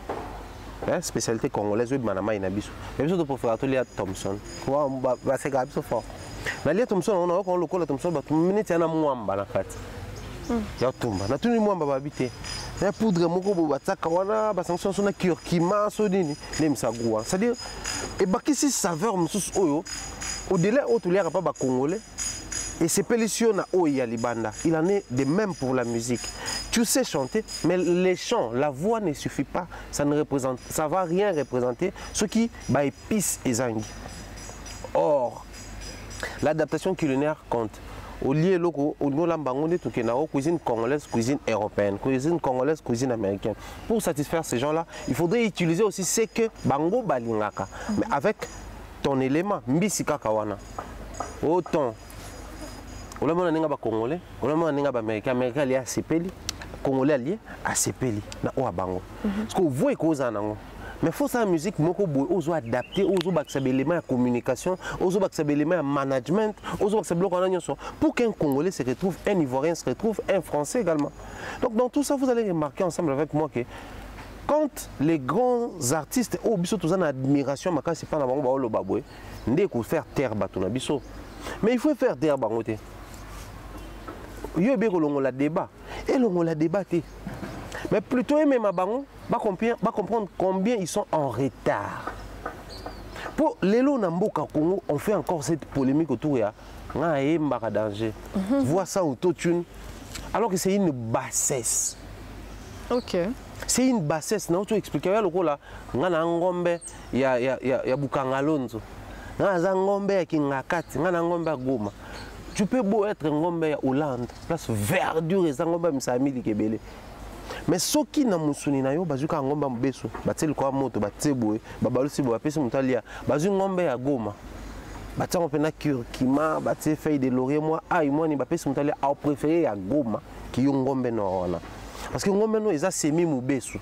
Spécialité congolaise, oui, manama inabisu. Mais surtout pour faire atelier à Thomson. Quoi, bah c'est grave, c'est fort. Mais les Thomson, on a encore le col Thomson, bah tout le monde est un mwamba na kati. Ya tumba. Na tout le monde va habiter. Ya poudre moko bo bataka wana, ba sanction sona curcuma so nini, nem sagua. C'est-à-dire, et bah qui si saveur musus oyo, au-delà au tout l'air pas ba congolais. Et c'est Pélicio na Oya Libanda. Il en est de même pour la musique. Tu sais chanter, mais les chants, la voix ne suffit pas. Ça ne représente, ça va rien représenter. Ce qui bah épice et zangi. Or, l'adaptation culinaire compte. Au lieu loco, au niveau lambangonde tout kenao, cuisine congolaise, cuisine européenne, cuisine congolaise, cuisine américaine. Pour satisfaire ces gens-là, il faudrait utiliser aussi ce que bango balingaka, mais avec ton élément mbisika kawana. Autant on a un Congolais, on a un Américain, Américain lié à Congolais lié à Sepeli, na Oabango. Parce que vous voyez que vous avez Mais il faut ça la musique, ozo adapter, ozo baksa éléments de communication, ozo baksa éléments de management, ozo baksa pour qu'un Congolais se retrouve, un Ivoirien se retrouve, un Français également. Donc dans tout ça, vous allez remarquer ensemble avec moi que quand les grands artistes, oh biso tous en admiration, maka c'est pas na bango lo baboué, ndé ko faire terre batona biso. Mais il faut faire terre bangote. Yo be ko longola débat et longola débatté. Mais plutôt aimer ma bango, va comprendre combien ils sont en retard. Pour les lots Namboka Congo, on fait encore cette polémique autour de Mbaka danger. Voir ça autotune, alors que c'est une bassesse. Ok. C'est une bassesse. Non, tu expliques. Il y a le rôle là. Il y a Ngombe, il y a Bukangalonzo. Il y a Ngombe qui Ngakati, il y a Ngombe à Goma. Tu peux beau être Ngombe à Hollande, place verdure et Ngombe à Msami Kebele. Mais ceux qui n'ont pas de yo bazuka ngomba mbeso batel kwa moto bateboe babalusi bo apesi mutalia bazu ngombe ya Goma batango pena curcuma baté feuille de laurier moi ai moi ni bapesi mutalia a préféré ya Goma ki yo ngombe no wana parce que ngombe no eza semi mubeso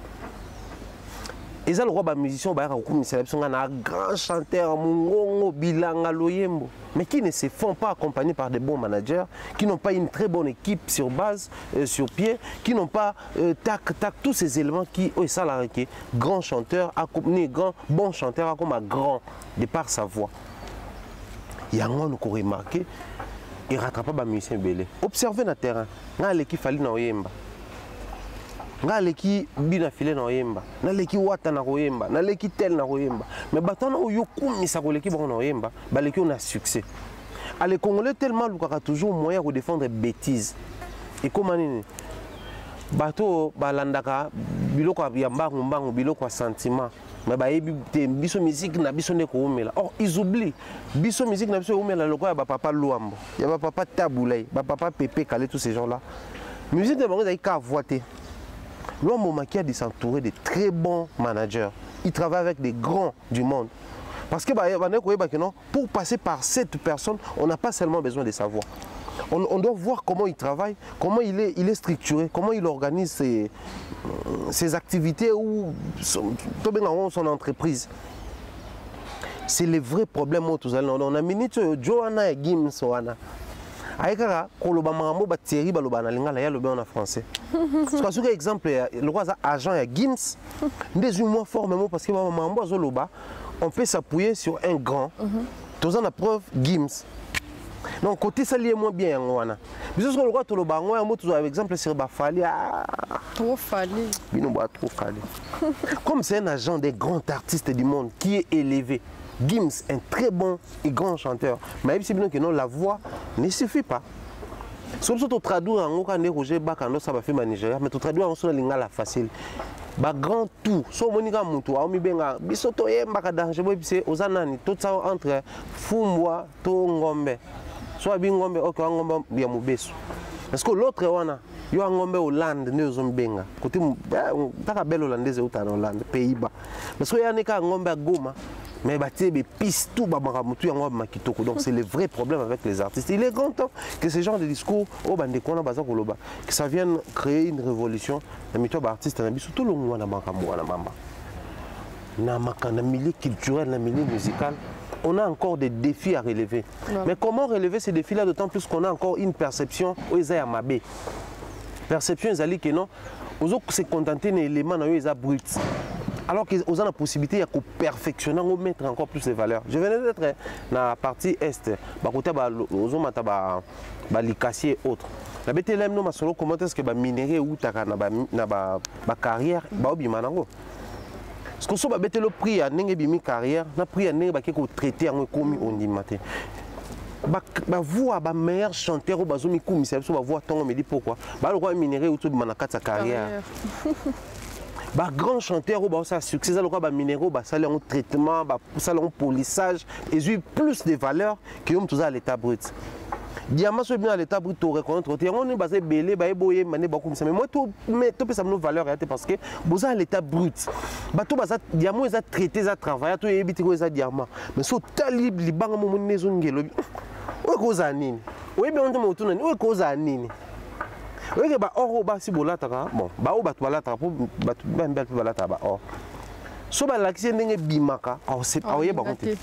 eza le roi ba musicien ba rakumisa biso ngana grand chanteur mungongo bilanga loyembo mais qui ne se font pas accompagner par des bons managers, qui n'ont pas une très bonne équipe sur base, sur pied, qui n'ont pas tous ces éléments qui, ça l'a requis, grand chanteur, accompagné, bon chanteur, comme un grand, de par sa voix. Il y a un monde qu'on remarqué, il ne rattrape pas les musiciens belé. Observez le terrain, il y a l'équipe Fali na Oyemba. Nga leki bina filé na Oyemba, na leki wata na Oyemba, na leki tel na Oyemba. Mais batana oyo kumisa ko leki bon na Oyemba, ba leki on a succès. À les Congolais tellement lukaka toujours moyen de défendre bêtises. Et comment nini? Bato balandaka biloko ya mbangu biloko ya sentiment. Mais ba yebi te biso musique na biso ne ko umela. Or ils oublient biso musique na biso umela loko ya ba papa Luambo, ya ba papa Taboulay, ba papa Pépé Calé tous ces gens-là. Musique de bango ka voiter. L'homme qui a de s'entourer de très bons managers. Il travaille avec des grands du monde. Parce que pour passer par cette personne, on n'a pas seulement besoin de savoir. On doit voir comment il travaille, comment il est structuré, comment il organise ses activités ou son entreprise. C'est le vrai problème. On a mis Johanna et Gims. Aïkara, koloba marambo ba Thierry baloba na lingala ya lobe en français. Parce que exemple le roi agent ya Gims, des mois formellement parce que marambo azoloba, on peut s'appuyer sur un grand. Tous en a preuve Gims. Donc côté ça lié moins bien wana. Parce que le roi toloba ngoya mo toujours exemple sur ba Fali trop Fali. Bino ba trop Fali. Comme c'est un agent des grands artistes du monde qui est élevé. Gims, un très bon et grand chanteur. Mais si bien que non, la voix ne suffit pas. Sauf que tu traduis en Roger Bakando, ça va faire Nigeria, mais tu traduis en son lingala facile. Ba grand tout, so monika mutu, a benga, bisoto yemba danger, c'est aux anani, tout ça entre Fumbwa, to Ngombe. Soit Bingombe, ok, Ngombe, bien Mubesu. Parce que l'autre, il y a Ngombe Hollande, ne Zombenga. Côté, t'as belle hollandaise ou t'as Hollande, Pays-Bas. Parce qu'il y a un Ngombe à Goma. Mais il pisse tout, donc c'est le vrai problème avec les artistes. Il est grand temps que ce genre de discours, que ça vienne créer une révolution. Surtout le milieu culturel, le milieu musical, on a encore des défis à relever. Ouais. Mais comment relever ces défis-là, d'autant plus qu'on a encore une perception où ils sont mabé. Perception, ils que non, aux autres se contenter des éléments bruts. Alors qu'ils ont la possibilité de perfectionner, de mettre encore plus de valeur. Je venais d'être dans la partie est, aux hommes likasi et autres. La BTLM nous m'a comment est-ce que les minéraux ou la carrière bimanango. Parce que si on a le prix à une carrière, le prix à une traité en commis on dit matin. Voix ba meilleur chanteur au bazomi koumi c'est ça voix tant on me dit pourquoi. Ba le roi minéraux ou tout manakata carrière. Bah grand chanteur bah ça succès ça le quoi bah minéraux bah ça leur traitement bah ça leur polissage et eu plus de valeur que tout ça à l'état brut. Diamant soit bien à l'état brut au reconnaître on est basé belé bah boyer mané bah comme ça mais moi tout ça nos valeurs parce que vous à l'état brut bah tout bah ça diamant ils a traité ça travail tout éviter que ça diamant mais so talib li banga mo nezo ngelo o cause nini oui bien on te mo tunani o cause nini. Oui, bah or bah si bolata bon bah o bah balata pour bah bel balata bah or so balakisi ndenge bimaka aoyeba kote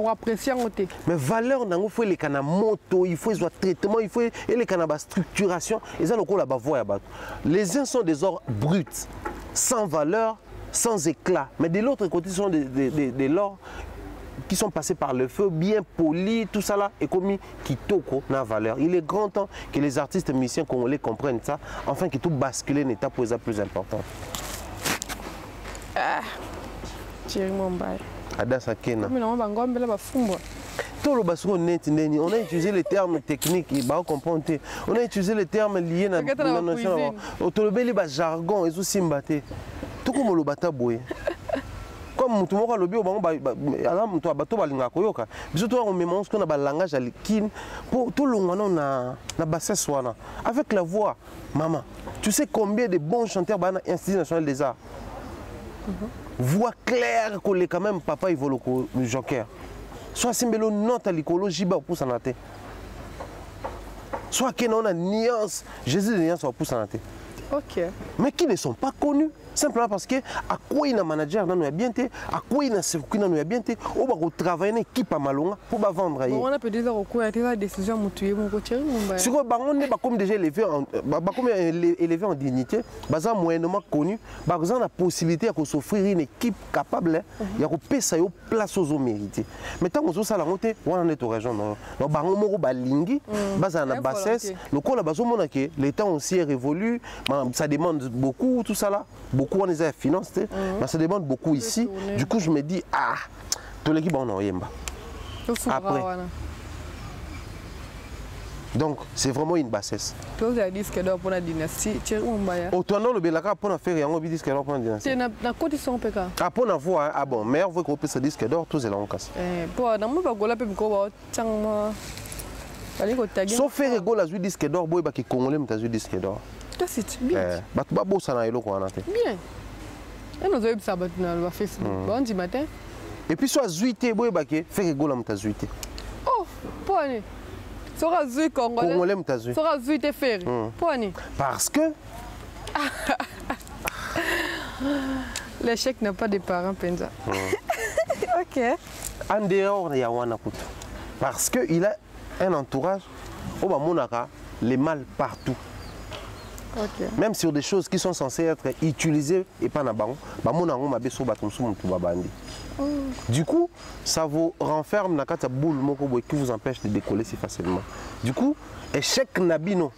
apprécier côté. Mais valeur nango faut les kana moto, il faut soit traitement, il faut les kana ba structuration et ça le ba voix ya bato. Les uns sont des ors bruts, sans valeur, sans éclat, mais de l'autre côté sont des lors qui sont passés par le feu, bien polis, tout ça là, et comme kitoko na valeur. Il est grand temps que les artistes musiciens congolais comprennent ça, afin que tout bascule une étape pour les plus importante. Thierry Mombaye. Adassa Kena. On a utilisé les termes techniques, on a utilisé les termes liés à la notion. On a jargon, et aussi mbaté. Tout comme le bata boy. Comme tout le monde a le bio, on mémorise qu'on a un langage à l'équine. Pour tout le monde, on a la bassesse. Avec la voix, maman, tu sais combien de bons chanteurs dans l'Institut national des arts? Voix claire que les quand même papa il vole le joker. Soit simbelo note à l'écologie ba pour sanate. Soit que on a nuance, Jésus de nuance pour sanate. OK. Mais qui ne sont pas connus simplement parce que à quoi il a manager dans nous bien été, à quoi il a circuit dans nous bien été, on va travailler une équipe à Malonga pour ba vendre. On a peut-être quoi la décision mutuelle mon coach Mombaye. Sur on n'est pas comme déjà élevé en dignité, bazan moyennement connu, bazan la possibilité de s'offrir une équipe capable il y a payer ça yo place aux mérité. Mais tant qu'on ça la monter, on est au région non. Donc bango moko balingi, bazan na bassesse, le col la bazo mona que les temps aussi est révolu, ça demande beaucoup tout ça là. Beaucoup on les a financés, mais ça demande beaucoup ici. Du coup, je me dis, tout l'équipe on a yemba. Après. Donc, c'est vraiment une bassesse. Tu as dit que d'or pour la dynastie, Thierry Mombaye. Au tournant le Belaka pour faire un disque d'or pour la dynastie. C'est na côté son PK. Ah pour la voix, ah bon, meilleur voix qu'on peut se disque d'or, tous les langues cassent. Pour dans mon bagola pe ko tchang. Sauf faire rigolo la disque d'or, boy ba qui congolais m'ta disque d'or. C'est bien. Bien. Et nous avons ça sur Facebook. Bon du matin. Et puis soit zuité boy baké fait rigolo m'ta zuité. Oh, poni. Sera zuité congolais. Congolais m'ta zuité. Sera zuité faire. Poni. Parce que l'échec n'a pas de parents Penza. OK. En dehors ya wana kutu. Parce que il a un entourage au bamonaka les mal partout. Okay. Même sur des choses qui sont censées être utilisées et pas na bango, du coup, ça vous renferme dans la boule qui vous empêche de décoller si facilement. Du coup, échec nabino,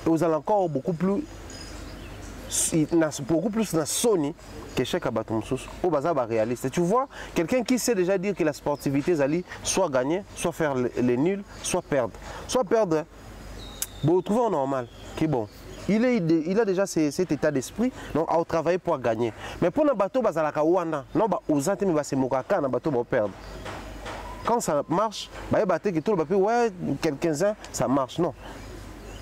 et vous allez encore beaucoup plus na Sony qu'échec à Batumsus au bazar réaliste. Et tu vois, quelqu'un qui sait déjà dire que la sportivité Zali soit gagner, soit faire les nuls, soit perdre. Soit perdre, vous trouvez en normal, qui est bon. Il a déjà cet état d'esprit, donc à travailler pour gagner. Mais pour le bateau, non, perdre. Quand ça marche, quelqu'un ça marche. Non.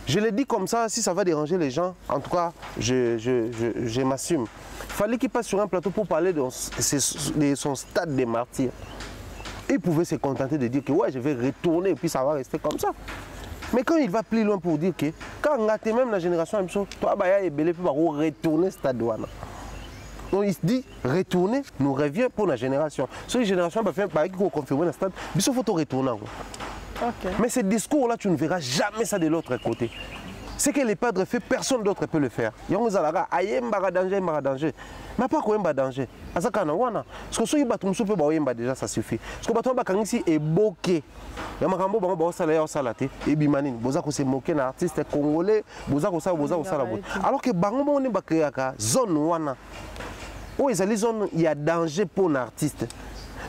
Je l'ai dit comme ça, si ça va déranger les gens, en tout cas, je m'assume. Il fallait qu'il passe sur un plateau pour parler de son stade des martyrs. Il pouvait se contenter de dire que ouais, je vais retourner et puis ça va rester comme ça. Mais quand il va plus loin pour dire que quand on a même la génération, toi, il peut retourner stade douane. Donc il se dit retourner, nous revient pour la génération. Si la génération va faire pareil qu'on confirme le stade, il faut retourner. Okay. Mais ce discours-là, tu ne verras jamais ça de l'autre côté. Ce que les padres font, personne d'autre ne peut le faire. Il y a un danger. Mais pas quoi danger. Parce que si vous déjà, ça suffit. Parce que vous ici est bloqué. Il y a un salaire au salaté. Et bimani, vous avez moqué un artiste congolais. Vous avez alors que bango on est créé à zone wana. Où ils zone il y a danger pour un artiste.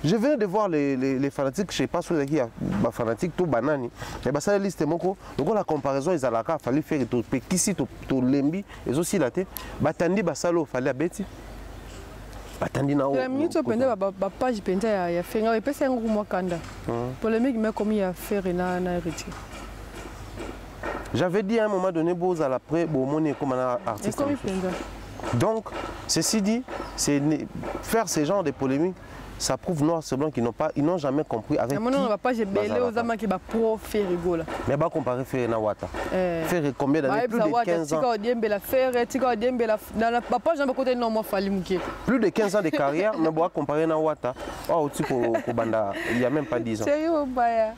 Je viens de voir les fanatiques, je ne sais pas si vous avez des fanatiques, tout banani. Mais ça, la liste est moko. Donc la comparaison, il a fallu faire tout Pekisi, tout Lembi, et aussi la tête. Batandi, Basalo, il fallait abeti. Batandi na. La minute où pendant la page pendant il y a fait un peu c'est un gros mois kanda. Polémique mais comme il y a fait na héritier. J'avais dit à un moment donné, beaux à l'après, beau monnaie comme un artiste. Et comme il donc, ceci dit, c'est faire ce genre de polémiques. ça prouve noir sur blanc qu'ils n'ont jamais compris avec qui. On ne va pas belé aux amants qui va pro faire rigoler. Mais pas comparer faire na wata. Faire combien d'années? Plus de 15 ans. Plus de 15 ans de carrière, mais pas comparer na wata. Oh, tu banda, il y a même pas 10 ans. Sérieux, baya.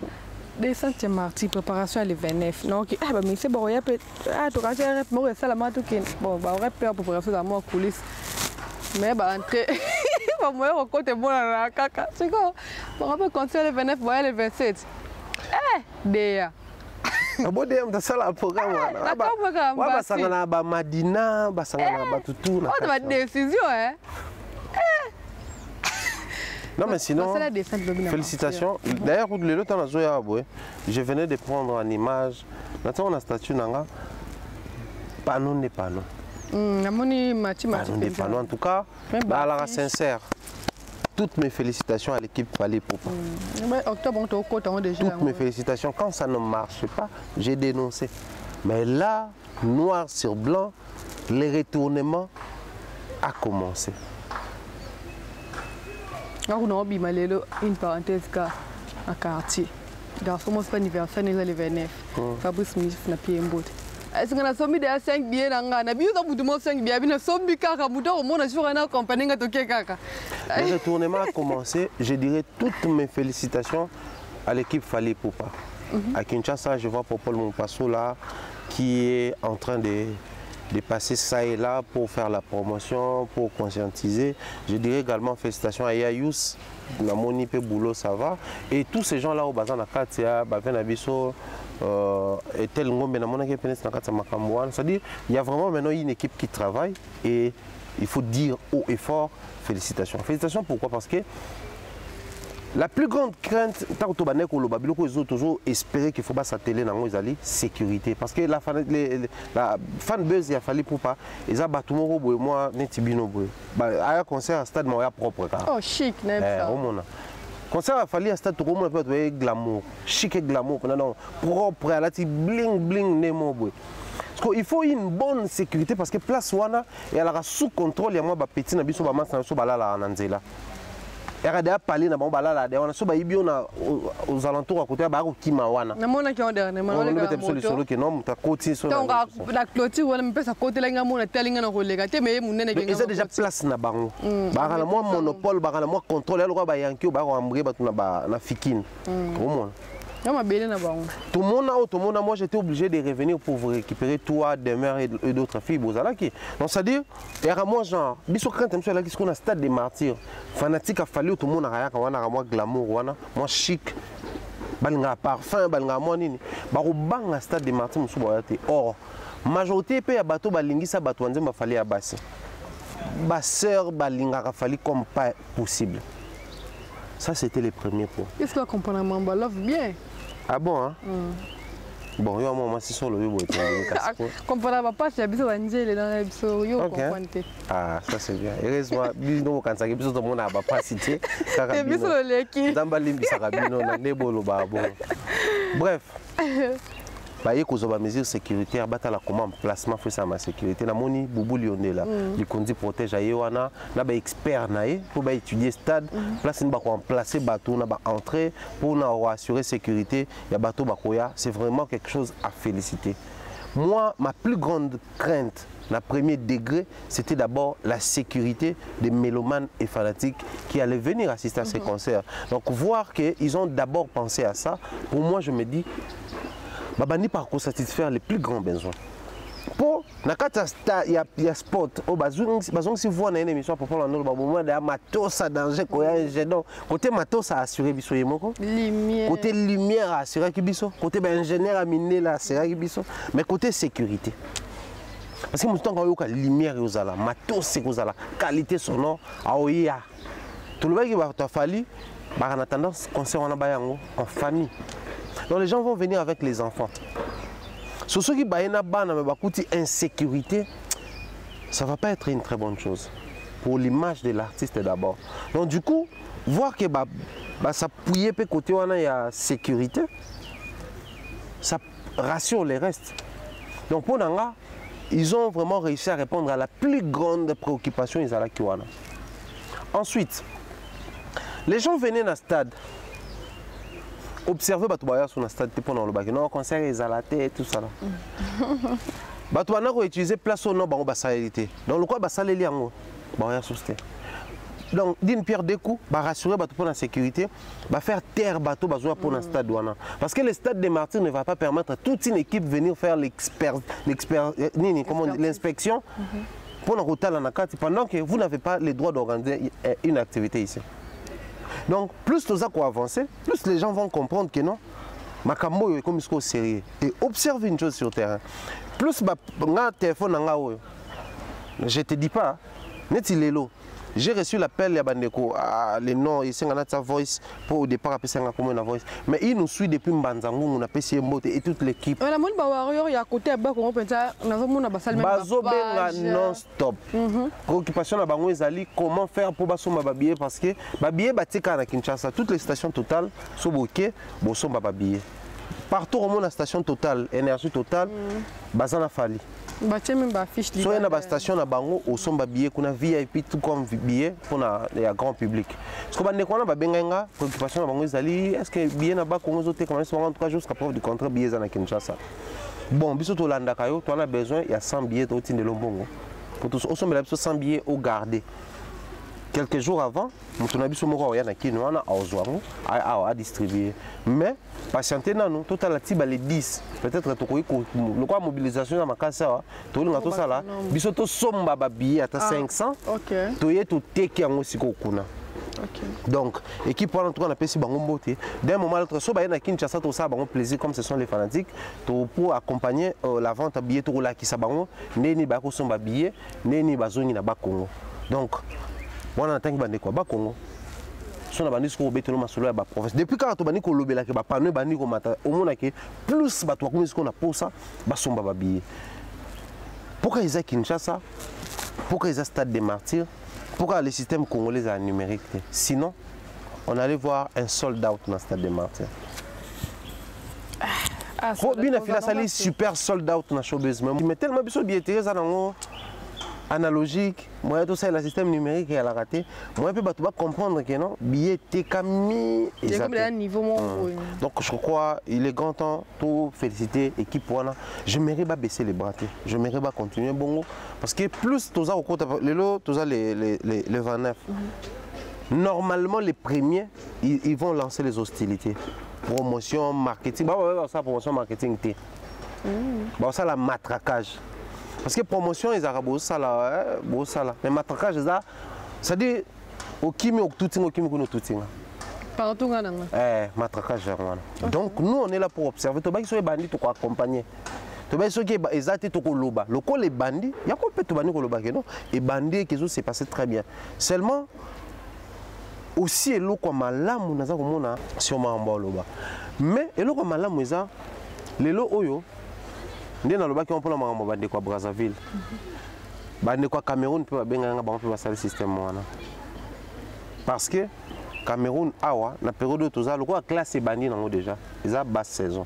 Des centièmes mardi, préparation à le 29. Non, ok. Ah, bah, mais c'est bon, il y a peut-être. Ah, tu as un peu de ça, la main, tout qui. Bon, bah, on répète pour préparation à moi, coulisses. Mais, bah, entrer. Bah, moi, on compte bon dans la caca. C'est quoi? On peut continuer le 29, voyez le 27. Eh, déjà. Ah, bon, déjà, dans ça, le programme. D'accord, programme. Bah, ça n'a pas Madina, bah, ça n'a pas tout. On a une décision, hein? Non, mais sinon, félicitations. D'ailleurs, le temps je venais de prendre en image. Maintenant, on a statut nanga. Panneau n'est pas non. Panneau n'est pas non. En tout cas, à la sincère, toutes mes félicitations à l'équipe Fali Poupa. Toutes mes félicitations. Quand ça ne marche pas, j'ai dénoncé. Mais là, noir sur blanc, les retournements a commencé. Une parenthèse à quartier. Dans ce moment, c'est anniversaire, nous allons le 29. Fabrice Smith n'a pas un bout. Est-ce qu'on a sommi de 5 billets dans la vie? On a bout de 5 billets. On a sommi kaka, on a sur un compagnie à toquer kaka. Le retournement a commencé. Je dirais toutes mes félicitations à l'équipe Fali Poupa. À Kinshasa, je vois Popol Mompasso là qui est en train de passer ça et là pour faire la promotion, pour conscientiser. Je dirais également félicitations à Yayous, la Monipe Boulot, ça va. Et tous ces gens-là au Bazan Nakatia, Baven Abisso, et tel Ngombe Namona Penes Nakata Makamouane. C'est-à-dire il y a vraiment maintenant une équipe qui travaille et il faut dire haut et fort félicitations. Félicitations pourquoi? Parce que la plus grande crainte, ils ont toujours espéré qu'il faut pas s'atteler dans la sécurité. Parce que la fanbase, il a fallu pour pas. Ils ont battu moi, Netibino. À un concert à stade, moi, propre. Oh, chic, n'aime ça. Concert à fallu à stade, tout le monde peut être glamour. Chic et glamour. Propre, à la bling, bling, nemo. Il faut une bonne sécurité parce que place Wana, et elle a sous contrôle, il y a moi, petit, nabiso, baman, sanso, balala, nanzela. Il y a des palais dans balala, on a soba ibio aux alentours à côté de Kimawana. Na mona ki onda na mona le solo que non ta côté sur la clôture wala mpesa côté la ngamona telinga na kolega te me munene ke ngam. Déjà place na bango. Ba na moi monopole, ba na moi contrôle, alors ba yanki ba ko ambre ba tuna ba na fikine. Comment? Tout le monde, moi j'étais obligé de revenir pour vous récupérer toi, des mères et d'autres filles. Donc c'est-à-dire, il y a moi genre, biso quand tu là, qu'on a stade des martyrs, fanatique a fallu tout le monde a moi glamour, moi chic, balinga parfum, balinga moi nini, baro bang stade des martyrs musu boyate. Or, majorité pe ya bateau balingi sa bateau anze ma fallait à bassi. Basseur balinga a fallu comme pas possible. Ça c'était les premiers points. Qu'est-ce que comprendre Mamba love bien? Ah bon hein? Bon, yo moi c'est sur le yo comprendre pas c'est biso angele dans biso yo comprendre. Ah, ça c'est bien. Heureusement, bino quand ça biso to mona ba pas cité. Et biso leki. Zamba limbi sakabino na nebolo ba bon. Bref. Bah, il y a des mesures sécuritaires, la commande placement fait ça ma sécurité. Na moni boubou lyonnais là, il conduit protège à Yoana, na ba expert naé pour ba étudier stade, place une ba ko placer bateau na ba entrer pour na assurer sécurité, il y a bateau ba koya, c'est vraiment quelque chose à féliciter. Moi, ma plus grande crainte, la premier degré, c'était d'abord la sécurité des mélomanes et fanatiques qui allaient venir assister à ces concerts. Donc voir qu'ils ont d'abord pensé à ça, pour moi je me dis Babani par contre satisfaire les plus grands besoins. Pour nakata il y a sport au bazong si vous voyez une émission pour prendre le moment de matos à danger donc côté matos à assurer biso yemoko lumière côté lumière à assurer kibiso côté ingénieur à miner là assurer kibiso mais côté sécurité parce que nous temps quand il y a lumière et aux ala matos c'est aux ala qualité sonore à oya tout le monde qui va fallu en attendant concert on a bayango en famille. Donc les gens vont venir avec les enfants. Sur ceux qui baïna bana mais bakouti insécurité, ça va pas être une très bonne chose pour l'image de l'artiste d'abord. Donc du coup, voir que ça pouille peu côté où il y a sécurité, ça rassure les restes. Donc pour Nanga, ils ont vraiment réussi à répondre à la plus grande préoccupation Isala Kiwana. Ensuite, Les gens venaient dans le stade. Observer Batouaya sur le stade pour le bac. Non, concert exalaté et tout ça. Batouana a utilisé place au nom de la donc le quoi basale liango. Bah donc d'une pierre deux coups, bah rassurer bateau pour la sécurité, bah faire taire bateau bazoua pour le stade douana. Parce que le stade des Martyrs ne va pas permettre à toute une équipe de venir faire l'inspection pour la route à la Nakati pendant que vous n'avez pas le droit d'organiser une activité ici. Donc plus tout ça qu'on avance, plus les gens vont comprendre que non, Makambo est comme ça sérieux. Et observe une chose sur le terrain. Plus bah téléphone je te dis pas, net il est là. J'ai reçu l'appel de Bandeko, les noms, ils sont sa voice pour au départ appeler ça comme une voice. Mais il nous suit depuis Mbanzango, on a PCM et toute l'équipe. On a mon bawario, il y a côté à bas qu'on peut dire, on a mon basal même. Bazobenga non-stop. Préoccupation à Bango Ezali, comment faire pour basoma babier parce que babier batika na Kinshasa, toutes les stations totales sont bloquées, bosom babier. Partout au monde la station totale, énergie totale, bazana fali. Batie même ba fiche libre. Soit na station na bango au son babier kuna VIP tout comme billet pour le grand public. Parce que bande kona ba benga préoccupation na bango ezali est-ce que billet na ba kongo zote comment sont 3 jours jusqu'à preuve du contrat billet za na Kinshasa. Bon, biso to landa kayo, to on a besoin il y a 100 billets au tinde lombongo. Pour tous au son la 100 billets au garder. Quelques jours avant, on a vu ce mot à distribuer. Mais, patientez nous, total la tiba les 10. Peut-être que le quoi mobilisation dans ma casse, tout le monde là, bisoto somba babi à 500. OK. Tu es tout teki en aussi kokuna. Donc, équipe pour l'entour on a payé bango beauté. D'un moment à l'autre, so ba na Kinshasa tout ça bango plaisir comme ce sont les fanatiques, pour accompagner la vente à billets tout là qui sa bango, neni ba ko somba billet, neni bazoni na ba Congo. Donc on entend que bande quoi ba Congo. So na bandi ko beto no masolo ya ba province. Depuis quand to bandi ko lobela ke ba pano bandi ko mata au monde que plus ba to ko misiko na posa ba somba ba billet. Pourquoi ils a Kinshasa? Pourquoi ils a Stade des Martyrs? Pourquoi le système congolais est numérique? Sinon, on allait voir un sold out dans le Stade des Martyrs. Robin a fait la super sold out dans le showbiz. Mais tellement de billetterie analogique, moi tout ça le système numérique est à la raté. Moi je peux pas comprendre que non billet tekami et niveau donc je crois il est grand temps pour féliciter l'équipe voilà. Je m'aimerais pas baisser les bras. Je m'aimerais pas continuer bongo parce que plus tout ça au côté les 29. Normalement les premiers ils vont lancer les hostilités. Promotion, marketing, ça promotion marketing T. Ça la matraquage. Parce que promotion, ils ont beau ça là, mais matraquage, ça dit au kimi au tout partout matraquage. Donc nous on est là pour observer. Tu vas sur les bandits, tu vas accompagner. Tu vas sur les bandits, tu vas loba. Le col les bandits, il y a quoi peut-être bandits qui loba non? Et bandits qui s'est passé très bien. Seulement aussi et l'eau comme malam on a ça comme on a sur ma loba. Mais et l'eau comme malam on a les lots oyo. Nous avons dit qu'on peut aller à Brazzaville. Au Cameroun, peut le système. Parce que Cameroun, la période de tout ça, le classe est banni déjà. Ils ont basse saison.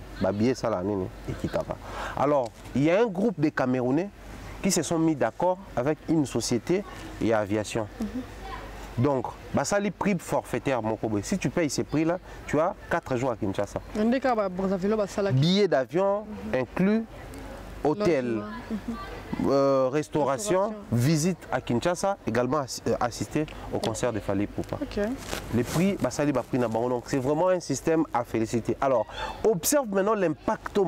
Alors, il y a un groupe de Camerounais qui se sont mis d'accord avec une société et aviation. Donc, ça les prix forfaitaires, mon problème. Si tu payes ces prix-là, tu as 4 jours à Kinshasa. Billets d'avion inclus. Hôtel, restauration, visite à Kinshasa, également assister au concert de Fally Ipupa. Les prix, donc c'est vraiment un système à féliciter. Alors, observe maintenant l'impact au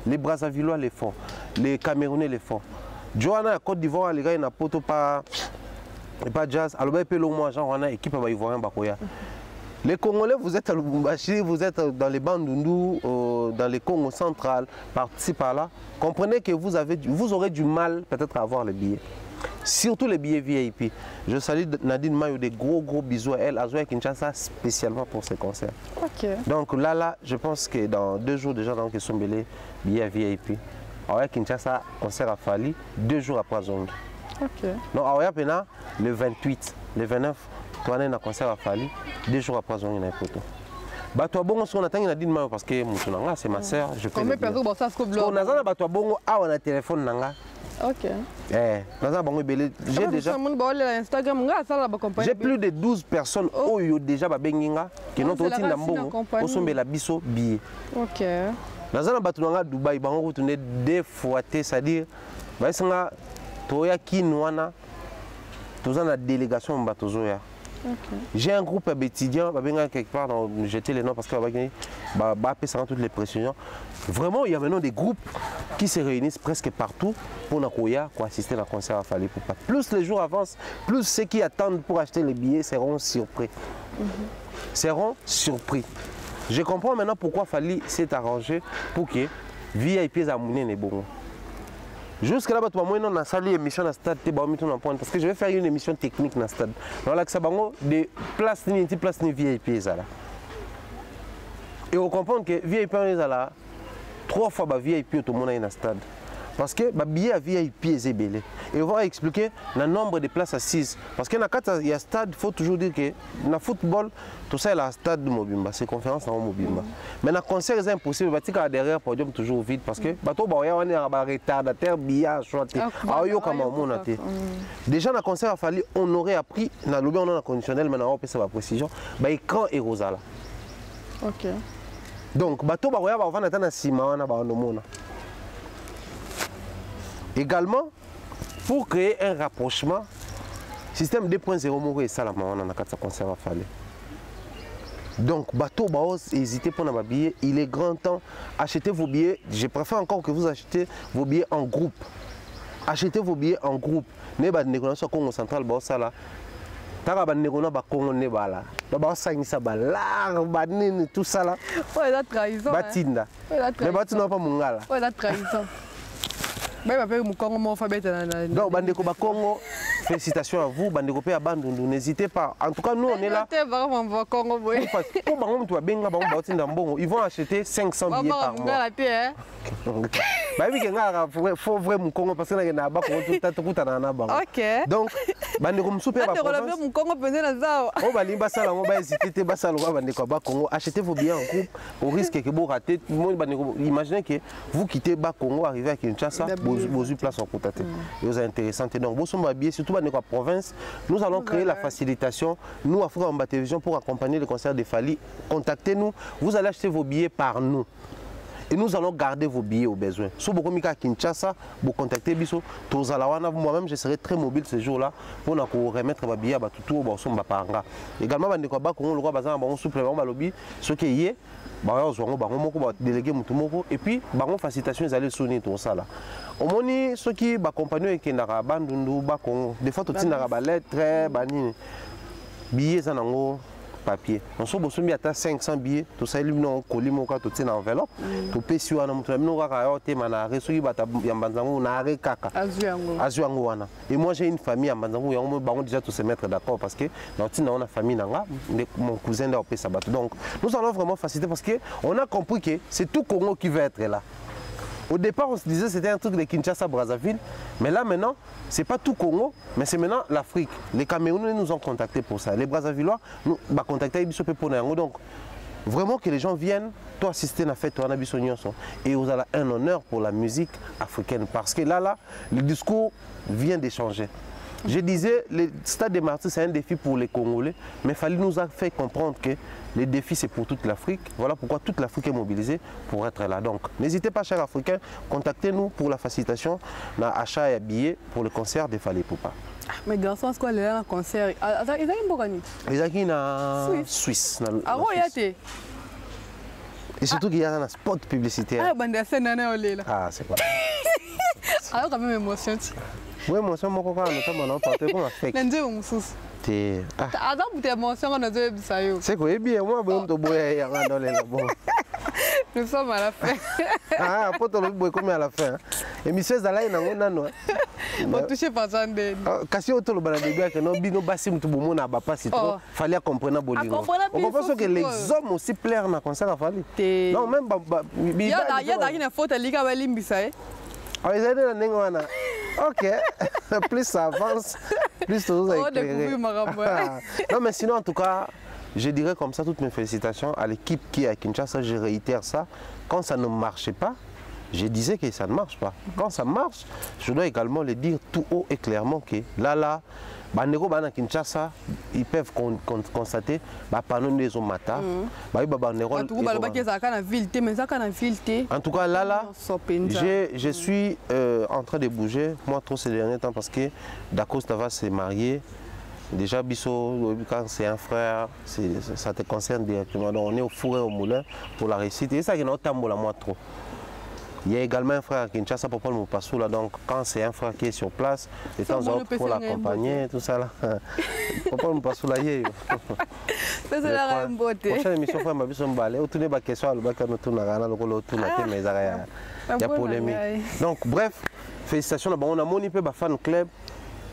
les Brazzavillois les font, les Camerounais les font. Johanna à Côte d'Ivoire, les gars, ils n'ont pas jazz. Alors, il y a une équipe à Ivoirien Bakoya. Les Congolais, vous êtes à Lubumbashi, vous êtes dans les Bandundu, dans les Congo central, par-ci par-là. Comprenez que vous aurez du mal peut-être à avoir les billets. Surtout les billets VIP. Je salue Nadine Mayo, des gros bisous à elle, à Zoé Kinshasa, spécialement pour ces concerts. Donc là, je pense que dans 2 jours déjà, dans Kessombele, billets VIP. À Kinshasa, concert à Fally, 2 jours après Zongi. Donc à le 28, le 29. Tu as un concert à Fally, 2 jours après, on a une photo. Bato bongo on attend Nadine Mayo parce que c'est ma soeur. Je peux. Combien de personnes ça se on a un téléphone nanga. Ok. J'ai déjà... J'ai plus de 12 personnes qui ont déjà benginga qui n'ont pas été la biso billet. Ok. Dans un bateau à Dubaï, on retourne deux fois, c'est-à-dire, toya kinwana, tous en délégation bateau zoya. J'ai un groupe d'étudiants, quelque part, jeter les noms parce que toutes les précisions. Vraiment, il y a maintenant des groupes qui se réunissent presque partout pour assister à un concert à Fally Ipupa. Plus les jours avancent, plus ceux qui attendent pour acheter les billets seront surpris. Seront surpris. Je comprends maintenant pourquoi Fally s'est arrangé pour que VIP Zamouné n'est bon. Jusque là, on a salué l'émission dans le stade, parce que je vais faire une émission technique dans le stade. Donc, ça va de place ni VIP. Et on comprend que VIP est là, 3 fois VIP tout le monde est dans le stade. Parce que le billet à VIP est belé. Et on va expliquer le nombre de places assises. Parce que dans il y a stade, il faut toujours dire que dans le football, tout ça est le stade de Mobimba, c'est conférence dans Mobimba. Mais dans le concert, c'est impossible. Il y a derrière le podium toujours vide. Parce que il y a un retardataire, billet à choisir. Déjà, dans le concert, il fallait on aurait appris, dans le on a conditionnel, mais on a fait la précision, l'écran est rosala. Ok. Donc, bateau va attendre à Sima, également, pour créer un rapprochement, système 2.0 est ça la maman dans le concert à Fally. Donc, bateau va hésiter pour nos billets. Il est grand temps. Achetez vos billets. Je préfère encore que vous achetez vos billets en groupe. Achetez vos billets en groupe. Ne pas négocier Congo central, ça là. Tara banegona ba Congo ne bala. Na ba sangisa balar banini tout ça là. Ouais, la trahison. Batinda. Mais batina pas mungala. Ouais, la trahison. Mais ba pe mu Congo mo fa beta na. Donc bandeko ba Congo, félicitations à vous, bandeko pe abandonne, n'hésitez pas. En tout cas, nous on est là. Ils vont acheter 500 billets par mois. Ok. Donc, achetez vos billets en groupe au risque que vous ratez. Imaginez que vous quittez Bakongo, arrivez à Kinshasa, vos places sont contactées. Et vous êtes intéressant. Donc, vous sommes habillés, surtout dans la province. Nous allons créer la facilitation. Nous, à Africa Télévision, pour accompagner le concert de Fally, contactez-nous. Vous allez acheter vos billets par nous. Et nous allons garder vos billets au besoin. Si vous avez Kinshasa, vous contactez Bisso. Moi-même, je serai très mobile ce jour-là pour remettre vos billets à tout le paranga. Également, on supplément ce qui est délégué et puis facilitation ils allaient sonner tout ça là. Au moins ceux qui accompagnent et qui n'ont pas des fois tout le lettre billets papier. On se bosse bien à 500 billets, tout ça, ils ont collé mon cas, tout ça dans l'enveloppe. Tout pays sur un autre, nous avons été manaré, ceux qui battent Yambanzango, Nare Kaka. Azuangoana. Et moi j'ai une famille à Yambanzango, et on va déjà tous se mettre d'accord parce que dans une famille, mon cousin a fait ça. Donc nous allons vraiment faciliter parce qu'on a compris que c'est tout Congo qui veut être là. Au départ, on se disait que c'était un truc de Kinshasa-Brazzaville, mais là maintenant, ce n'est pas tout Congo, mais c'est maintenant l'Afrique. Les Camerounais nous ont contactés pour ça. Les Brazzavillois nous ont contacté pour nous. Donc, vraiment que les gens viennent, toi assister à la fête, toi et vous avez un honneur pour la musique africaine. Parce que là, le discours vient de changer. Je disais, le stade des Martyrs, c'est un défi pour les Congolais, mais Fally nous a fait comprendre que le défi, c'est pour toute l'Afrique. Voilà pourquoi toute l'Afrique est mobilisée pour être là. Donc, n'hésitez pas, chers Africains, contactez-nous pour la facilitation, l'achat et billets pour le concert de Fally Ipupa. Mais garçon, c'est quoi le concert? Ils ont une bonne Ils sont en Suisse. Ah oui, et surtout qu'il y a un spot publicitaire. Ah, c'est quoi? Alors, quand même, émotion. Oui, moi, je suis comme un fake. C'est quoi? Bien, moi, nous sommes à la fin. Ah, pas tout le monde comme à la fin. Et monsieur Zalaï, on touche pas ça. Kasi auto le balade que non bino basim tout bon na pas c'est trop fallait comprendre bolingo. On comprend que les hommes aussi plaire na concert à Fally. Non même il y a une faute à liga limbisa. Ah ils étaient dans ngwana. OK. Plus ça avance, plus tout ça éclairé. Non mais sinon en tout cas, je dirais comme ça toutes mes félicitations à l'équipe qui est à Kinshasa, je réitère ça. Quand ça ne marche pas, je disais que ça ne marche pas. Quand ça marche, je dois également le dire tout haut et clairement que là, Bandeko bana Kinshasa, ils peuvent constater pendant des mata. En tout cas là, je suis en train de bouger, moi trop ces derniers temps parce que Dacosta va se marier. Déjà Bisso, quand c'est un frère, ça te concerne directement. Donc on est au four et au moulin pour la réussite. Et ça qui est notre tambour moi trop. Il y a également un frère à Kinshasa pour Paul Mopassou là, donc quand c'est un frère qui est sur place, de temps en temps pour l'accompagner, tout ça là. Paul Mopassou là, c'est la beauté. Prochaine émission, frère Mabiso Mbale, au tourner ma question, le bac à nous tourner à l'eau, tout la thème, mais il y a polémique. Donc bref, félicitations, on a moni peu fan club.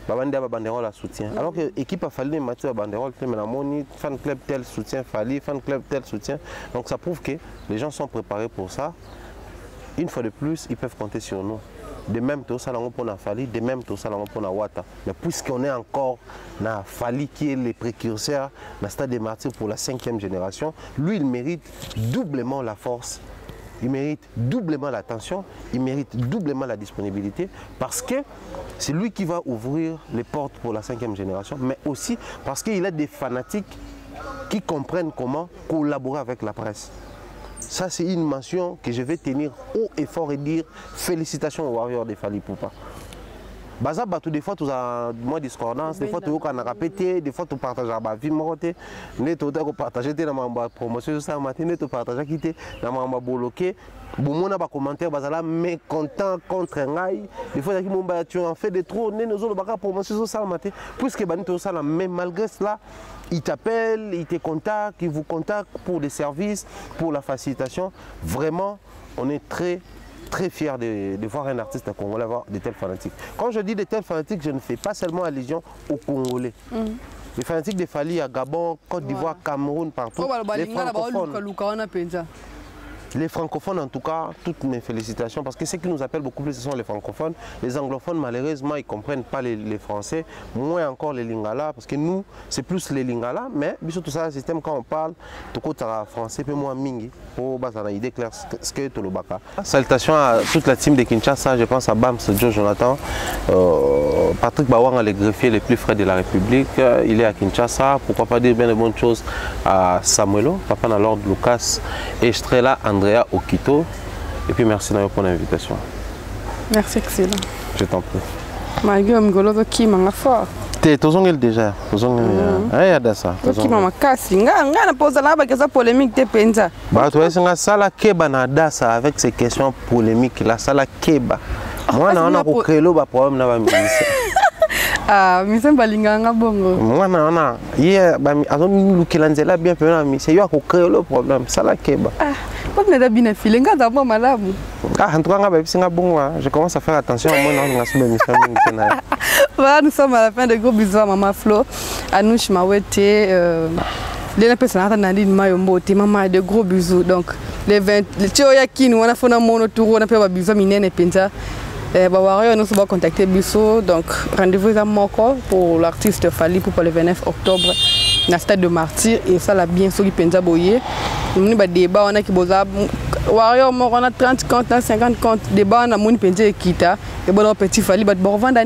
Babandi a banderole à soutien. Alors que l'équipe a fallu mettre la banderole, mais la moni, fan club tel soutien, Fali, fan club tel soutien. Donc ça prouve que les gens sont préparés pour ça. Une fois de plus, ils peuvent compter sur nous. De même, tout ça, on a Fali, de même, tout ça, on a Wata. Mais puisqu'on est encore dans Fali, qui est le précurseur, dans le stade des martyrs pour la 5e génération, lui, il mérite doublement la force. Il mérite doublement l'attention, il mérite doublement la disponibilité parce que c'est lui qui va ouvrir les portes pour la 5e génération, mais aussi parce qu'il a des fanatiques qui comprennent comment collaborer avec la presse. Ça, c'est une mention que je vais tenir haut et fort et dire félicitations aux Warriors de Fali Poupa. Baza batou des fois tu as moins discordance, des fois tu as répété, des fois tu partages la vie morotée, ne tu as partagé dans ma promotion ça matin, ne tu partages quitter dans ma bloqué. Bon mon a pas commentaire bazala mécontent contre ngai, des fois tu en fait des trop, ne nous pas promotion ça matin, puisque bani tout ça là, mais malgré cela ils t'appellent, ils te contactent, ils vous contactent pour des services, pour la facilitation. Vraiment, on est très fiers de voir un artiste congolais avoir de tels fanatiques. Quand je dis de tels fanatiques, je ne fais pas seulement allusion aux Congolais. Les fanatiques de Fali à Gabon, Côte d'Ivoire, Cameroun, partout. Les francophones, en tout cas, toutes mes félicitations, parce que ce qui nous appelle beaucoup plus, ce sont les francophones. Les anglophones, malheureusement, ils ne comprennent pas les français, moins encore les lingala, parce que nous, c'est plus les lingala, mais tout ça, le système, quand on parle, tout côté français, peu moins mingi, pour avoir une idée claire ce que tout le baka. Salutations à toute la team de Kinshasa, je pense à Bams, Joe Jonathan, Patrick Bawang, le greffier le plus frais de la République, il est à Kinshasa, pourquoi pas dire bien de bonnes choses à Samuelo, Papa Nalord Lucas, Estrella, André Okito, et puis merci pour l'invitation. Merci, excellent. Je t'en prie. Malgré Mgolo qui m'a fort. T'es toujours déjà. Regarde ça. Qui m'a cassé. Nga pose là avec sa polémique de penza. Bah toi c'est la sala keba na dasa avec ces questions polémiques la sala keba. Moi na on a créé le problème na ba musicien. Ah, musicien balinganga bongo. Moi na hier ba azon lukilanzela bien pe na musicien yo a créé le problème sala keba. Comme les habits ne filent, nga d'abord malade. Ah, en tout cas, je commence à faire attention à moi. Voilà, nous sommes à la fin de gros bisous à Maman Flo, à Nouch Mawete, les personnes qui ont dit que maman de gros bisous. Donc, les 20, les Tchoyaki, nous avons fait un monotour, on a fait un bisou à Minen et Pinta. Nous sommes contactés bisous. Donc, rendez-vous à Moko pour l'artiste Fali pour le 29 octobre. Dans le stade de Martyr et ça l'a bien sûr Penza Boye. Nous avons débat on a qui boza Warrior on a 30 comptes 50 comptes débat on a mon Penza Kita et bon petit Fali bat bon vendre